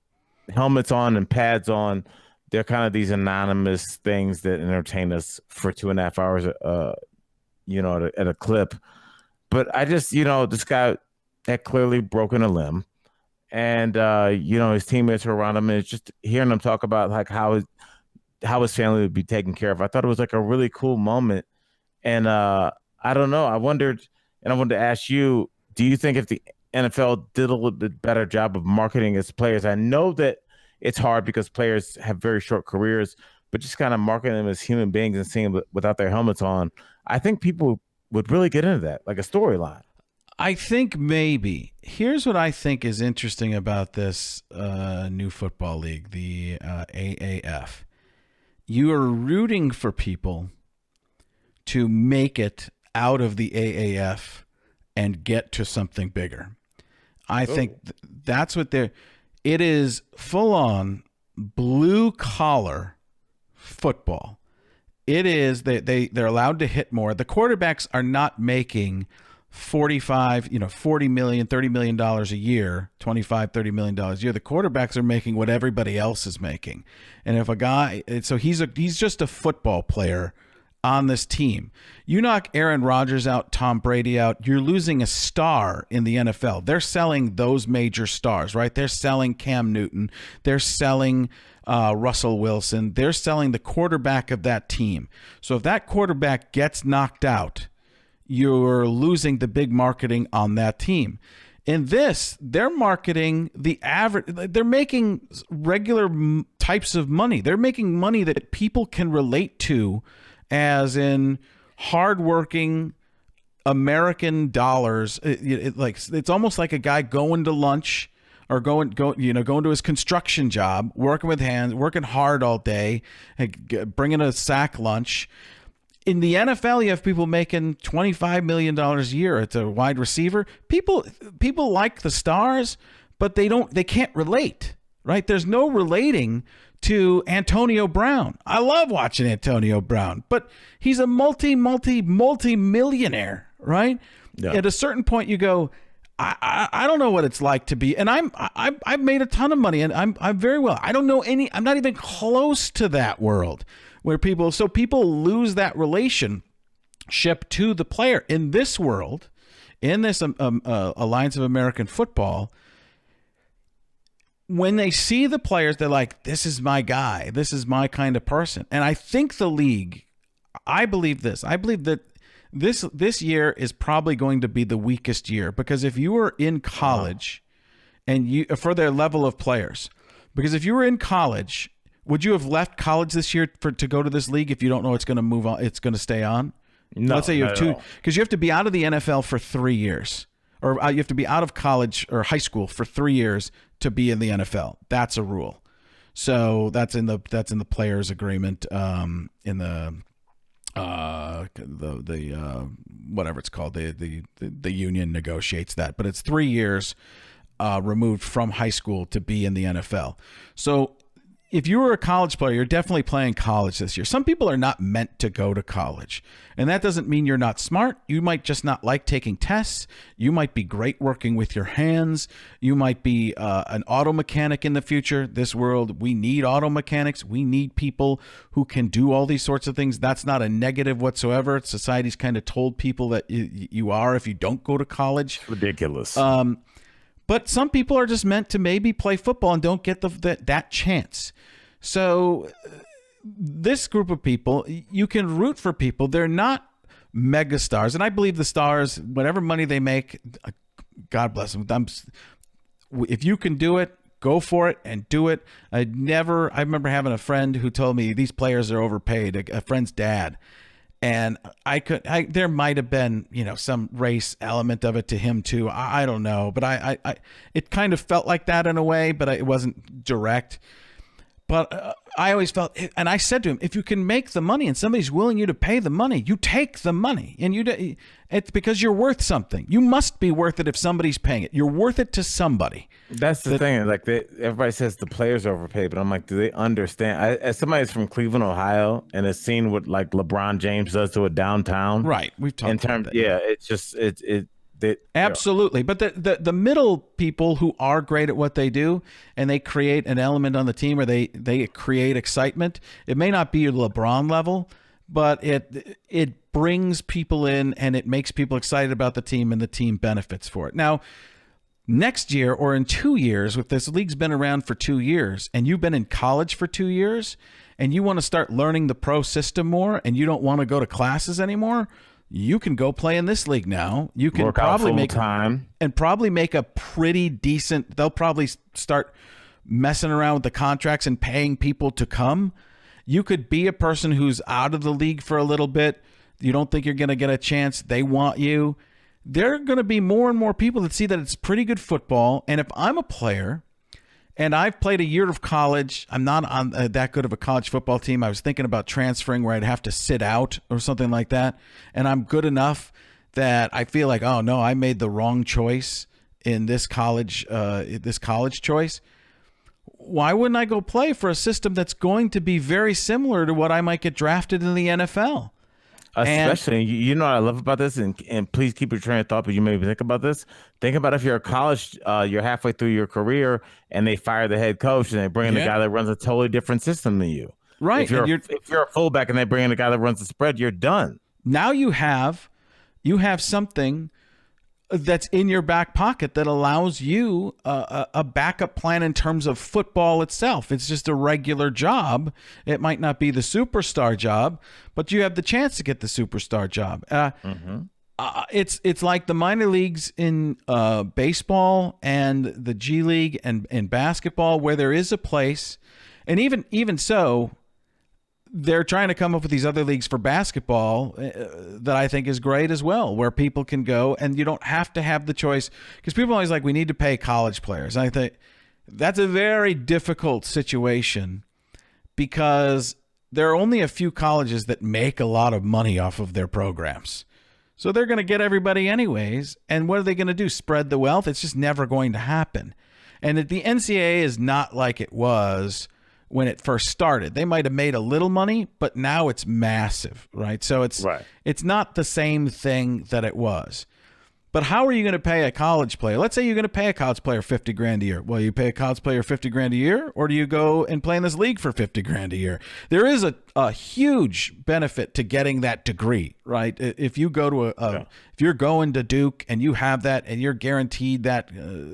helmets on and pads on, they're kind of these anonymous things that entertain us for 2.5 hours, at a clip. But I just, this guy had clearly broken a limb, and his teammates were around him, and it's just hearing them talk about like how his family would be taken care of. I thought it was like a really cool moment. And I don't know. I wanted to ask you, do you think if the NFL did a little bit better job of marketing its players? I know that it's hard because players have very short careers, but just kind of marketing them as human beings and seeing them without their helmets on. I think people would really get into that, like a storyline. I think maybe. Here's what I think is interesting about this new football league, the AAF. You are rooting for people to make it out of the AAF and get to something bigger. I think that's what it is, full on blue collar football. It is, they're allowed to hit more. The quarterbacks are not making $40 million, $30 million a year, $25-30 million a year. The quarterbacks are making what everybody else is making. And if a guy, so he's just a football player on this team. You knock Aaron Rodgers out, Tom Brady out, you're losing a star in the NFL. They're selling those major stars, right? They're selling Cam Newton. They're selling Russell Wilson. They're selling the quarterback of that team. So if that quarterback gets knocked out, you're losing the big marketing on that team. In this, they're marketing the average. They're making regular types of money. They're making money that people can relate to, as in hardworking American dollars. It's almost like a guy going to lunch or going to his construction job, working with hands, working hard all day, bringing a sack lunch. In the NFL, you have people making $25 million a year. It's a wide receiver. People like the stars, but they can't relate, right? There's no relating to Antonio Brown. I love watching Antonio Brown, but he's a multi-millionaire, right? Yeah. At a certain point, you go, I don't know what it's like to be, and I've made a ton of money, and I'm very well. I don't know I'm not even close to that world where people lose that relationship to the player. In this world, in this Alliance of American Football, when they see the players, they're like, this is my guy. This is my kind of person. And I think the league, I believe that this year is probably going to be the weakest year, because if you were in college and for their level of players, because if you were in college, would you have left college this year to go to this league if you don't know it's going to move on? It's going to stay on? No. Let's say you have two, because you have to be out of the NFL for 3 years, or you have to be out of college or high school for 3 years to be in the NFL. That's a rule. So that's in the players' agreement, in the whatever it's called, the union negotiates that, but it's 3 years removed from high school to be in the NFL. So if you were a college player, you're definitely playing college this year. Some people are not meant to go to college, and that doesn't mean you're not smart. You might just not like taking tests. You might be great working with your hands. You might be an auto mechanic in the future. This world, we need auto mechanics. We need people who can do all these sorts of things. That's not a negative whatsoever. Society's kind of told people that you are if you don't go to college. It's ridiculous. But some people are just meant to maybe play football and don't get that chance. So this group of people, you can root for people. They're not mega stars. And I believe the stars, whatever money they make, God bless them. If you can do it, go for it and do it. I remember having a friend who told me these players are overpaid, a friend's dad. And there might have been, some race element of it to him too. I don't know, but it kind of felt like that in a way, but it wasn't direct. But I always felt, and I said to him, if you can make the money and somebody's willing you to pay the money, you take the money, and it's because you're worth something. You must be worth it if somebody's paying it. You're worth it to somebody. That's the thing. Like everybody says the players are overpaid, but I'm like, do they understand? As somebody that's from Cleveland, Ohio, and has seen what like LeBron James does to a downtown, right? We've talked about that. Yeah, it's just absolutely. But the middle people who are great at what they do, and they create an element on the team, or they create excitement. It may not be LeBron level, but it brings people in and it makes people excited about the team, and the team benefits for it. Now, next year or in 2 years, if this league's been around for 2 years and you've been in college for 2 years and you want to start learning the pro system more and you don't want to go to classes anymore, you can go play in this league now. You can probably make a pretty decent. They'll probably start messing around with the contracts and paying people to come. You could be a person who's out of the league for a little bit. You don't think you're going to get a chance. They want you. There are going to be more and more people that see that it's pretty good football. And if I'm a player and I've played a year of college, I'm not on that good of a college football team. I was thinking about transferring where I'd have to sit out or something like that. And I'm good enough that I feel like, oh no, I made the wrong choice in this college choice. Why wouldn't I go play for a system that's going to be very similar to what I might get drafted in the NFL? Especially, you know what I love about this, and please keep your train of thought, but you maybe think about this. Think about if you're a college, you're halfway through your career, and they fire the head coach, and they bring in a guy that runs a totally different system than you. Right. If you're a fullback and they bring in a guy that runs the spread, you're done. Now you have something that's in your back pocket that allows you a backup plan in terms of football itself. It's just a regular job. It might not be the superstar job, but you have the chance to get the superstar job. It's like the minor leagues in baseball and the G League and basketball, where there is a place, and even so, they're trying to come up with these other leagues for basketball that I think is great as well, where people can go and you don't have to have the choice, because people are always like, we need to pay college players. And I think that's a very difficult situation, because there are only a few colleges that make a lot of money off of their programs. So they're going to get everybody anyways. And what are they going to do? Spread the wealth? It's just never going to happen. And the NCAA is not like it was when it first started. They might have made a little money, but now it's massive, right? So it's not the same thing that it was. But how are you going to pay a college player? Let's say you're going to pay a college player $50,000 a year. Well, you pay a college player $50,000 a year, or do you go and play in this league for $50,000 a year? There is a huge benefit to getting that degree, right? If you go to if you're going to Duke and you have that and you're guaranteed that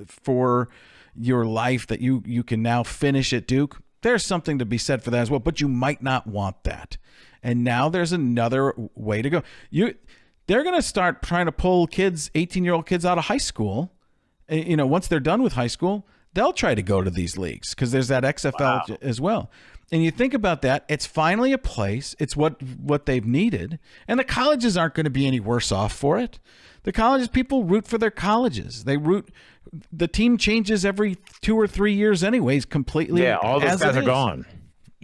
for your life, that you can now finish at Duke, there's something to be said for that as well, but you might not want that. And now there's another way to go. They're going to start trying to pull 18-year-old kids out of high school. Once they're done with high school, they'll try to go to these leagues, because there's that XFL as well. And you think about that, it's finally a place. It's what they've needed. And the colleges aren't going to be any worse off for it. The colleges, people root for their colleges. The team changes every 2 or 3 years anyways, completely. Yeah, all those guys are gone.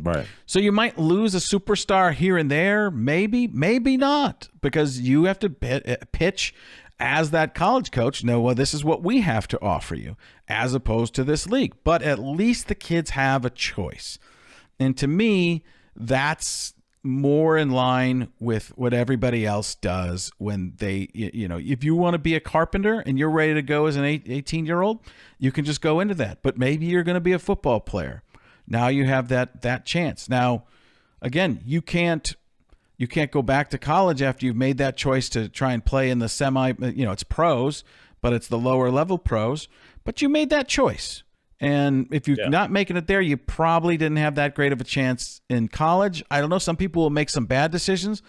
Right. So you might lose a superstar here and there, maybe not, because you have to pitch as that college coach. No, well, this is what we have to offer you, as opposed to this league. But at least the kids have a choice. And to me, that's more in line with what everybody else does when they, if you want to be a carpenter and you're ready to go as an 18-year-old, you can just go into that. But maybe you're going to be a football player. Now you have that chance. Now, again, you can't go back to college after you've made that choice to try and play in the it's pros, but it's the lower level pros. But you made that choice. And if you're not making it there, you probably didn't have that great of a chance in college. I don't know. Some people will make some bad decisions,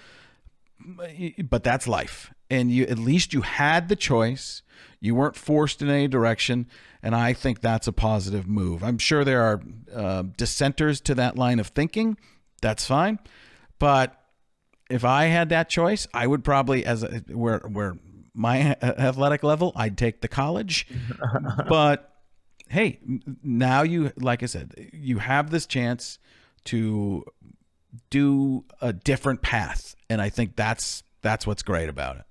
but that's life. And at least you had the choice. You weren't forced in any direction. And I think that's a positive move. I'm sure there are dissenters to that line of thinking. That's fine. But if I had that choice, I would probably, where my athletic level, I'd take the college. But hey, now like I said, you have this chance to do a different path. And I think that's what's great about it.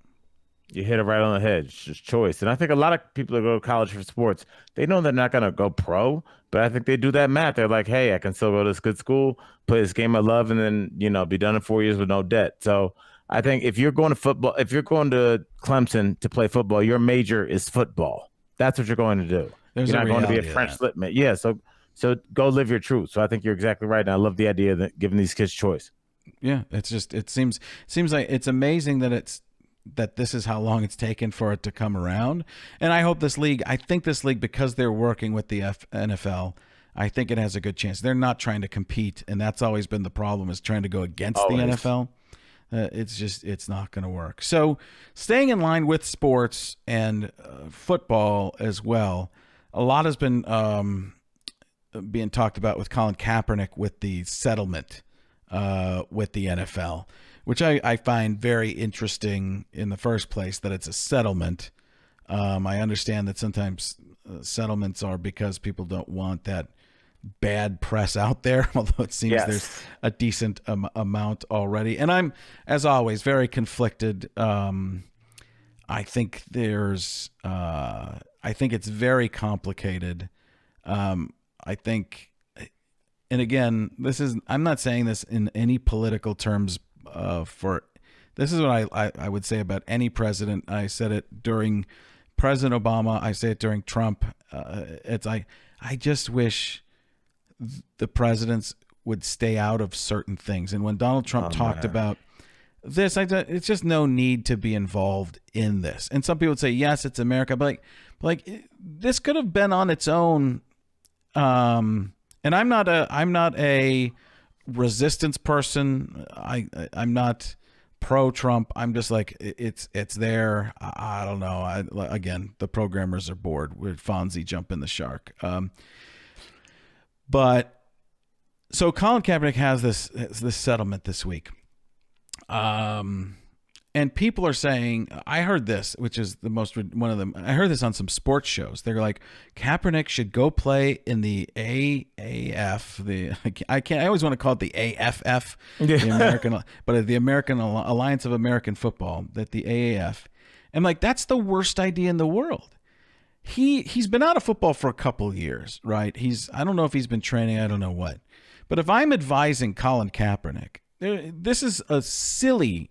You hit it right on the head. It's just choice. And I think a lot of people that go to college for sports, they know they're not going to go pro, but I think they do that math. They're like, hey, I can still go to this good school, play this game I love, and then, be done in 4 years with no debt. So I think if you're going to football, if you're going to Clemson to play football, your major is football. That's what you're going to do. You're not going to be a French slipman. Yeah. So go live your truth. So I think you're exactly right. And I love the idea that giving these kids choice. Yeah. It seems like it's amazing that this is how long it's taken for it to come around. And I think this league, because they're working with the NFL, I think it has a good chance. They're not trying to compete. And that's always been the problem, is trying to go against the NFL. It's not going to work. So staying in line with sports and football as well, a lot has been being talked about with Colin Kaepernick with the settlement with the NFL, which I find very interesting in the first place, that it's a settlement. I understand that sometimes settlements are because people don't want that bad press out there, although it seems there's a decent amount already. And I'm, as always, very conflicted. I think I think it's very complicated. I think, and again, I'm not saying this in any political terms. This is what I would say about any president. I said it during President Obama. I say it during Trump. I just wish the presidents would stay out of certain things. And when Donald Trump talked about this, it's just no need to be involved in this. And some people would say, yes, it's America, but like this could have been on its own. And I'm not a resistance person. I'm not pro Trump. I'm just like, it's there. I don't know. Again, the programmers are bored with Fonzie jumping the shark. But so Colin Kaepernick has this settlement this week. And people are saying, I heard this, which is one of them. I heard this on some sports shows. They're like, Kaepernick should go play in the AAF. I always want to call it the AFF, the American, but the American Alliance of American Football, that the AAF. And like, that's the worst idea in the world. He's been out of football for a couple of years, right? I don't know if he's been training. I don't know what. But if I'm advising Colin Kaepernick, this is a silly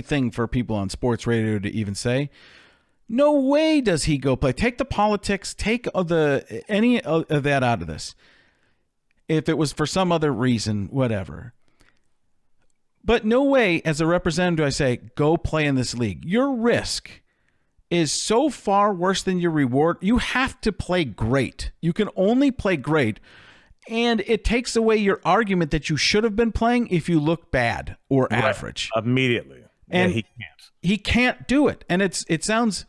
thing for people on sports radio to even say. No way does he go play. Take the politics, take any of that out of this. If it was for some other reason, whatever. But no way, as a representative, do I say, go play in this league. Your risk is so far worse than your reward. You have to play great. You can only play great. And it takes away your argument that you should have been playing if you look bad or average. Immediately. And he can't. He can't do it. And it sounds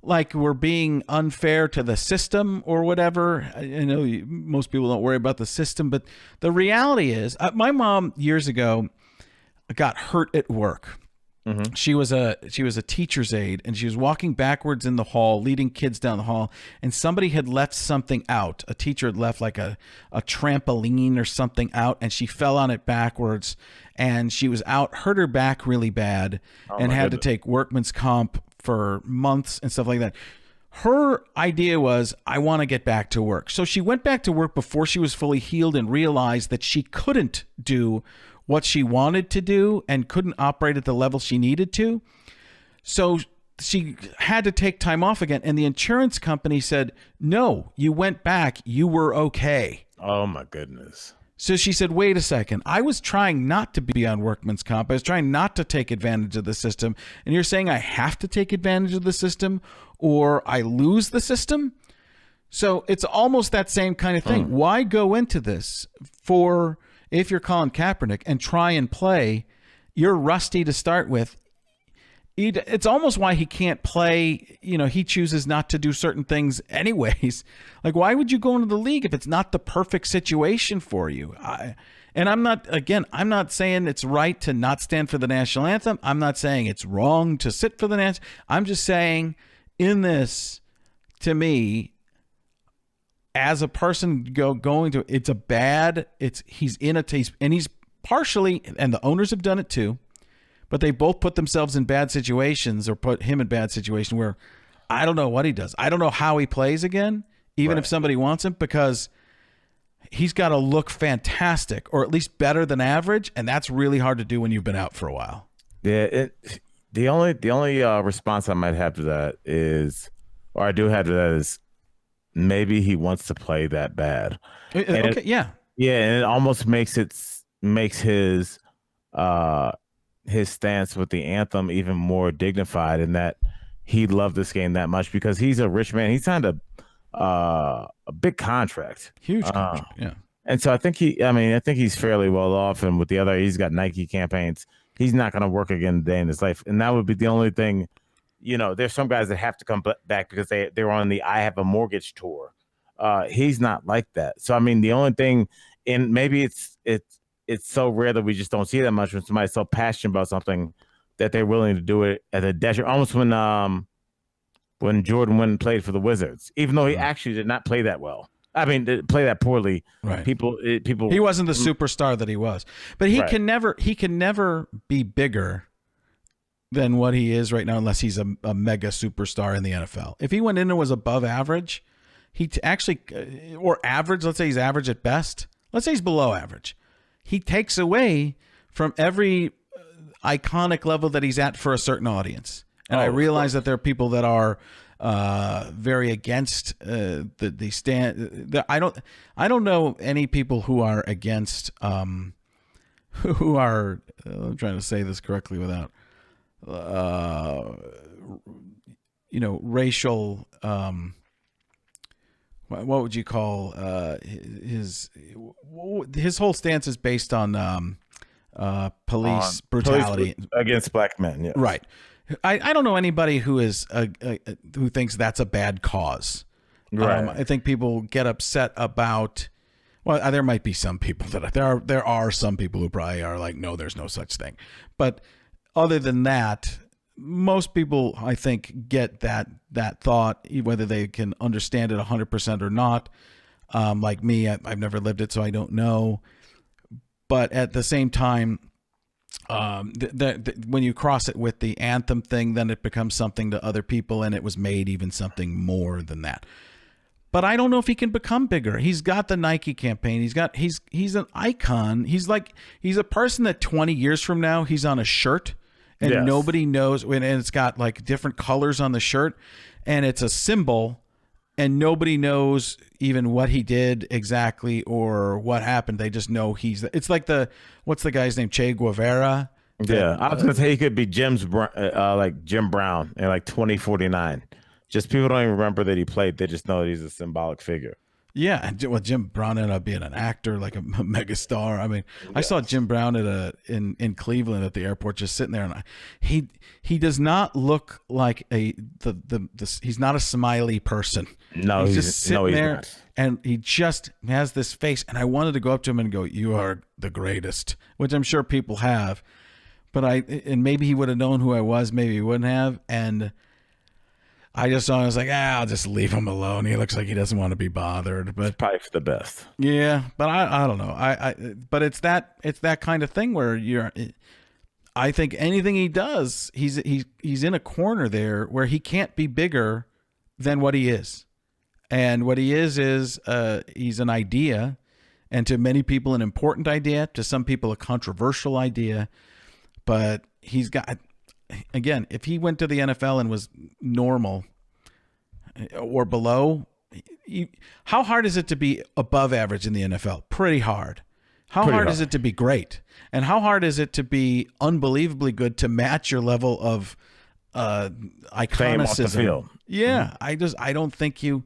like we're being unfair to the system or whatever. I know most people don't worry about the system, but the reality is, my mom years ago got hurt at work. Mm-hmm. She was a teacher's aide, and she was walking backwards in the hall, leading kids down the hall, and somebody had left something out. A teacher had left like a trampoline or something out, and she fell on it backwards, and she was out, hurt her back really bad, and had to take workman's comp for months and stuff like that. Her idea was, I want to get back to work. So she went back to work before she was fully healed and realized that she couldn't do what she wanted to do and couldn't operate at the level she needed to. So she had to take time off again. And the insurance company said, no, you went back. You were okay. Oh, my goodness. So she said, wait a second. I was trying not to be on workman's comp. I was trying not to take advantage of the system. And you're saying I have to take advantage of the system or I lose the system? So it's almost that same kind of thing. Why go into this if you're Colin Kaepernick and try and play? You're rusty to start with. It's almost why he can't play. He chooses not to do certain things anyways. Like, why would you go into the league if it's not the perfect situation for you? I'm not saying it's right to not stand for the national anthem. I'm not saying it's wrong to sit for the national. I'm just saying in this, to me, as a person going to, he's partially, and the owners have done it too, but they both put themselves in bad situations or put him in bad situation where I don't know what he does. I don't know how he plays again, even if somebody wants him, because he's got to look fantastic or at least better than average. And that's really hard to do when you've been out for a while. Yeah. The only response I might have to that is, or I do have to that is, maybe he wants to play that bad. Okay, yeah, and it almost makes his stance with the anthem even more dignified, in that he loved this game that much because he's a rich man. He signed a big contract, huge contract, yeah. And so I think he's fairly well off, and with the other, he's got Nike campaigns. He's not going to work again a day in his life, and that would be the only thing. There's some guys that have to come back because they're on the I Have a Mortgage tour. He's not like that. So, the only thing, and maybe it's it's so rare that we just don't see that much when somebody's so passionate about something that they're willing to do it at a detriment. Almost when Jordan went and played for the Wizards, even though he actually did not play that well. I mean, did play that poorly. Right. People. He wasn't the superstar that he was, but he can never be bigger than what he is right now, unless he's a mega superstar in the NFL. If he went in and was above average, or average. Let's say he's average at best. Let's say he's below average. He takes away from every iconic level that he's at for a certain audience. And I realize that there are people that are very against the stand. I don't know any people who are against who are. I'm trying to say this correctly without racial. What would you call his whole stance is based on police brutality against black men. Yes. Right. I don't know anybody who is who thinks that's a bad cause. Right. I think people get upset about. Well, there might be some people that there are some people who probably are like, no, there's no such thing. But other than that, most people, I think, get that thought, whether they can understand it 100% or not. Like me, I've never lived it, so I don't know. But at the same time, when you cross it with the anthem thing, then it becomes something to other people, and it was made even something more than that. But I don't know if he can become bigger. He's got the Nike campaign. He's an icon. He's a person that 20 years from now he's on a shirt and nobody knows, and it's got like different colors on the shirt, and it's a symbol, and nobody knows even what he did exactly or what happened. They just know it's like what's the guy's name? Che Guevara. Yeah, I was gonna say he could be like Jim Brown in like 2049. Just people don't even remember that he played. They just know that he's a symbolic figure. Yeah, well, Jim Brown ended up being an actor, like a mega star. I mean, I saw Jim Brown in Cleveland at the airport, just sitting there, and he does not look like he's not a smiley person. No, he's just sitting there, and he just has this face. And I wanted to go up to him and go, "You are the greatest," which I'm sure people have, but maybe he would have known who I was, maybe he wouldn't have, and I just saw him, I was like, I'll just leave him alone. He looks like he doesn't want to be bothered. But it's probably for the best. Yeah, but I don't know. But it's that kind of thing where I think anything he does, he's in a corner there where he can't be bigger than what he is. And what he is he's an idea, and to many people an important idea, to some people a controversial idea, but he's got. Again, if he went to the NFL and was normal or below, how hard is it to be above average in the NFL? Pretty hard. How hard is it to be great? And how hard is it to be unbelievably good to match your level of iconicism? Fame off the field. Yeah, I don't think you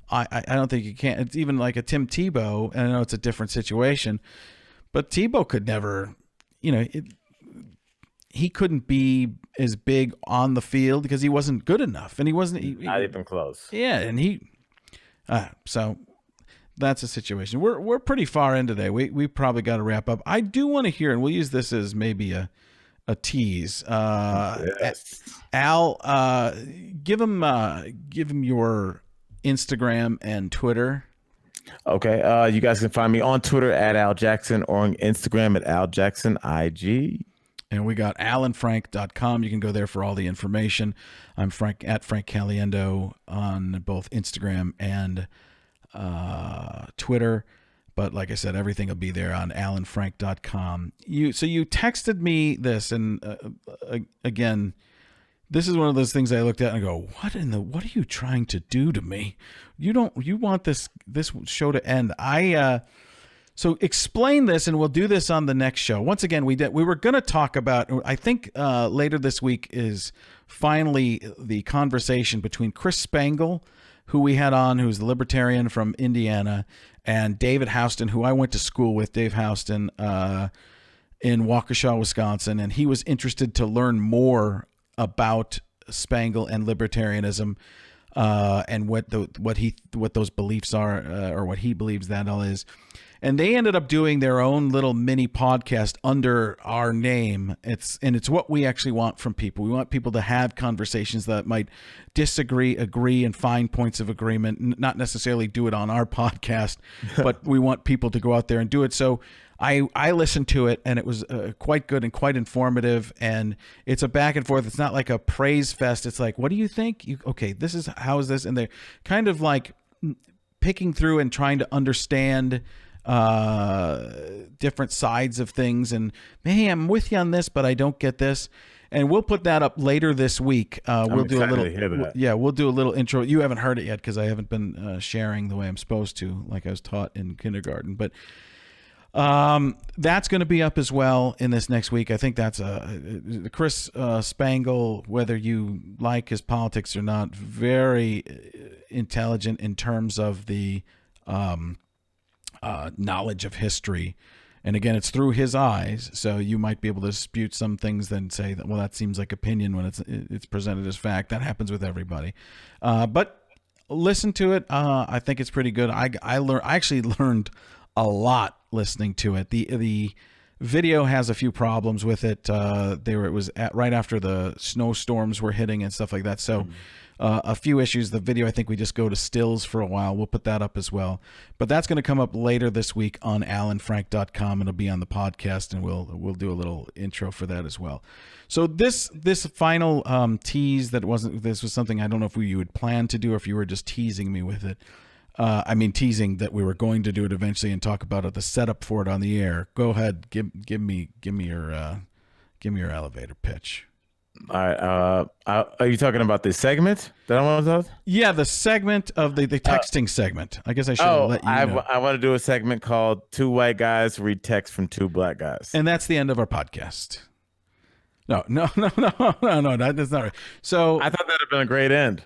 can. It's even like a Tim Tebow, and I know it's a different situation, but Tebow could never, he couldn't be as big on the field because he wasn't good enough, and he wasn't not even close. Yeah, and so that's a situation. We're pretty far in today. We probably got to wrap up. I do want to hear, and we'll use this as maybe a tease. Yes. Al, give him your Instagram and Twitter. Okay, you guys can find me on Twitter at Al Jackson or on Instagram at Al Jackson IG. And we got alanfrank.com. You can go there for all the information. I'm Frank at Frank Caliendo on both Instagram and Twitter. But like I said, everything will be there on alanfrank.com. So you texted me this, and again, this is one of those things I looked at and I go, what are you trying to do to me? You want this show to end. So explain this, and we'll do this on the next show. Once again, we were going to talk about, I think later this week is finally the conversation between Chris Spangle, who we had on, who's the libertarian from Indiana, and David Houston, who I went to school with, Dave Houston, in Waukesha, Wisconsin. And he was interested to learn more about Spangle and libertarianism. and what those beliefs are, or what he believes that all is. And they ended up doing their own little mini podcast under our name. It's what we actually want from people. We want people to have conversations that might disagree, agree, and find points of agreement. Not necessarily do it on our podcast, but we want people to go out there and do it. So I listened to it, and it was quite good and quite informative. And it's a back and forth. It's not like a praise fest. It's like, what do you think? Okay, how is this? And they're kind of like picking through and trying to understand different sides of things, and hey, I'm with you on this, but I don't get this. And we'll put that up later this week. We'll do a little, we'll do a little intro. You haven't heard it yet because I haven't been sharing the way I'm supposed to, like I was taught in kindergarten. But that's going to be up as well in this next week. I think that's Chris Spangle, whether you like his politics or not, very intelligent in terms of the knowledge of history. And again, it's through his eyes, so you might be able to dispute some things, then say that, well, that seems like opinion when it's presented as fact. That happens with everybody. But listen to it. I think it's pretty good. I actually learned a lot listening to it. The video has a few problems with it. It was right after the snowstorms were hitting and stuff like that. So a few issues. The video, I think we just go to stills for a while. We'll put that up as well. But that's going to come up later this week on alanfrank.com. It'll be on the podcast, and we'll do a little intro for that as well. So this final tease this was something I don't know if you would plan to do or if you were just teasing me with it. Teasing that we were going to do it eventually and talk about it, the setup for it on the air. Go ahead, give me your elevator pitch. All right. Are you talking about the segment that I want to talk? Yeah, the segment of the texting segment. I guess I should let you know. I want to do a segment called Two White Guys Read Text from Two Black Guys. And that's the end of our podcast. No, that is not right. So I thought that had been a great end.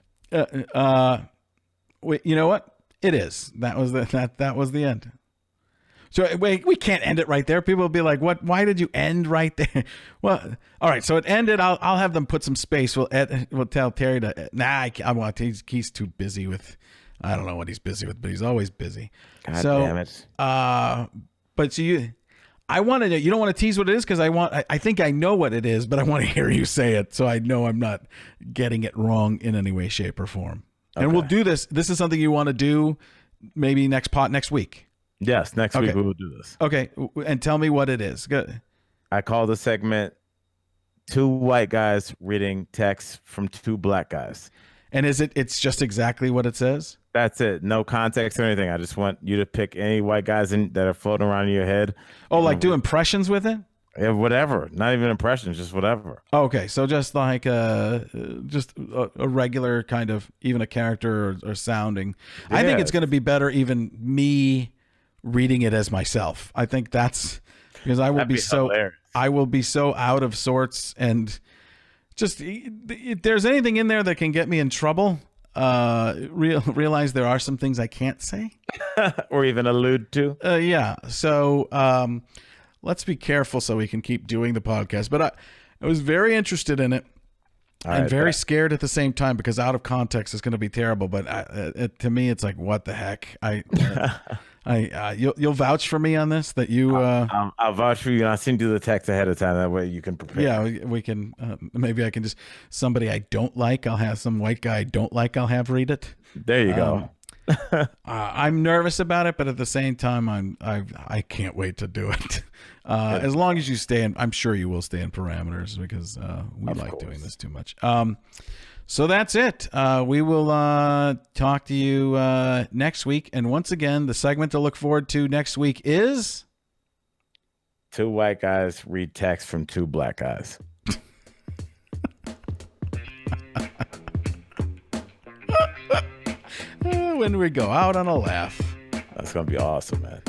Wait, you know what? It is. That was the end. So wait, we can't end it right there. People will be like, "What? Why did you end right there?" Well, all right. So it ended. I'll have them put some space. We'll tell Terry to. Nah, I want. He's too busy with. I don't know what he's busy with, but he's always busy. God damn it. But so I want to know. You don't want to tease what it is because I think I know what it is, but I want to hear you say it so I know I'm not getting it wrong in any way, shape, or form. Okay. And we'll do this. This is something you want to do maybe next week. Yes, next week we will do this. Okay, and tell me what it is. Good. I call the segment Two White Guys Reading Text from Two Black Guys. And it's just exactly what it says? That's it. No context or anything. I just want you to pick any white guys that are floating around in your head. Oh, like do impressions with it? Yeah, whatever. Not even impressions, just whatever. Okay, so just like a regular kind of, even a character or sounding. Yeah. I think it's going to be better even me reading it as myself. I think that's because I will be so out of sorts, and just if there's anything in there that can get me in trouble, realize there are some things I can't say or even allude to. Yeah. So let's be careful so we can keep doing the podcast. But I was very interested in it. And very scared at the same time because out of context is going to be terrible. But to me, it's like, what the heck? You'll vouch for me on this that you. I'll vouch for you, and I'll send you the text ahead of time. That way you can prepare. Yeah, we can. Maybe I can just somebody I don't like. I'll have some white guy I don't like. I'll have read it. There you go. I'm nervous about it, but at the same time, I can't wait to do it. As long as you stay in, I'm sure you will stay in parameters because we like doing this too much. So that's it. We will talk to you next week. And once again, the segment to look forward to next week is Two White Guys Read Text from Two Black Guys. When we go out on a laugh. That's going to be awesome, man.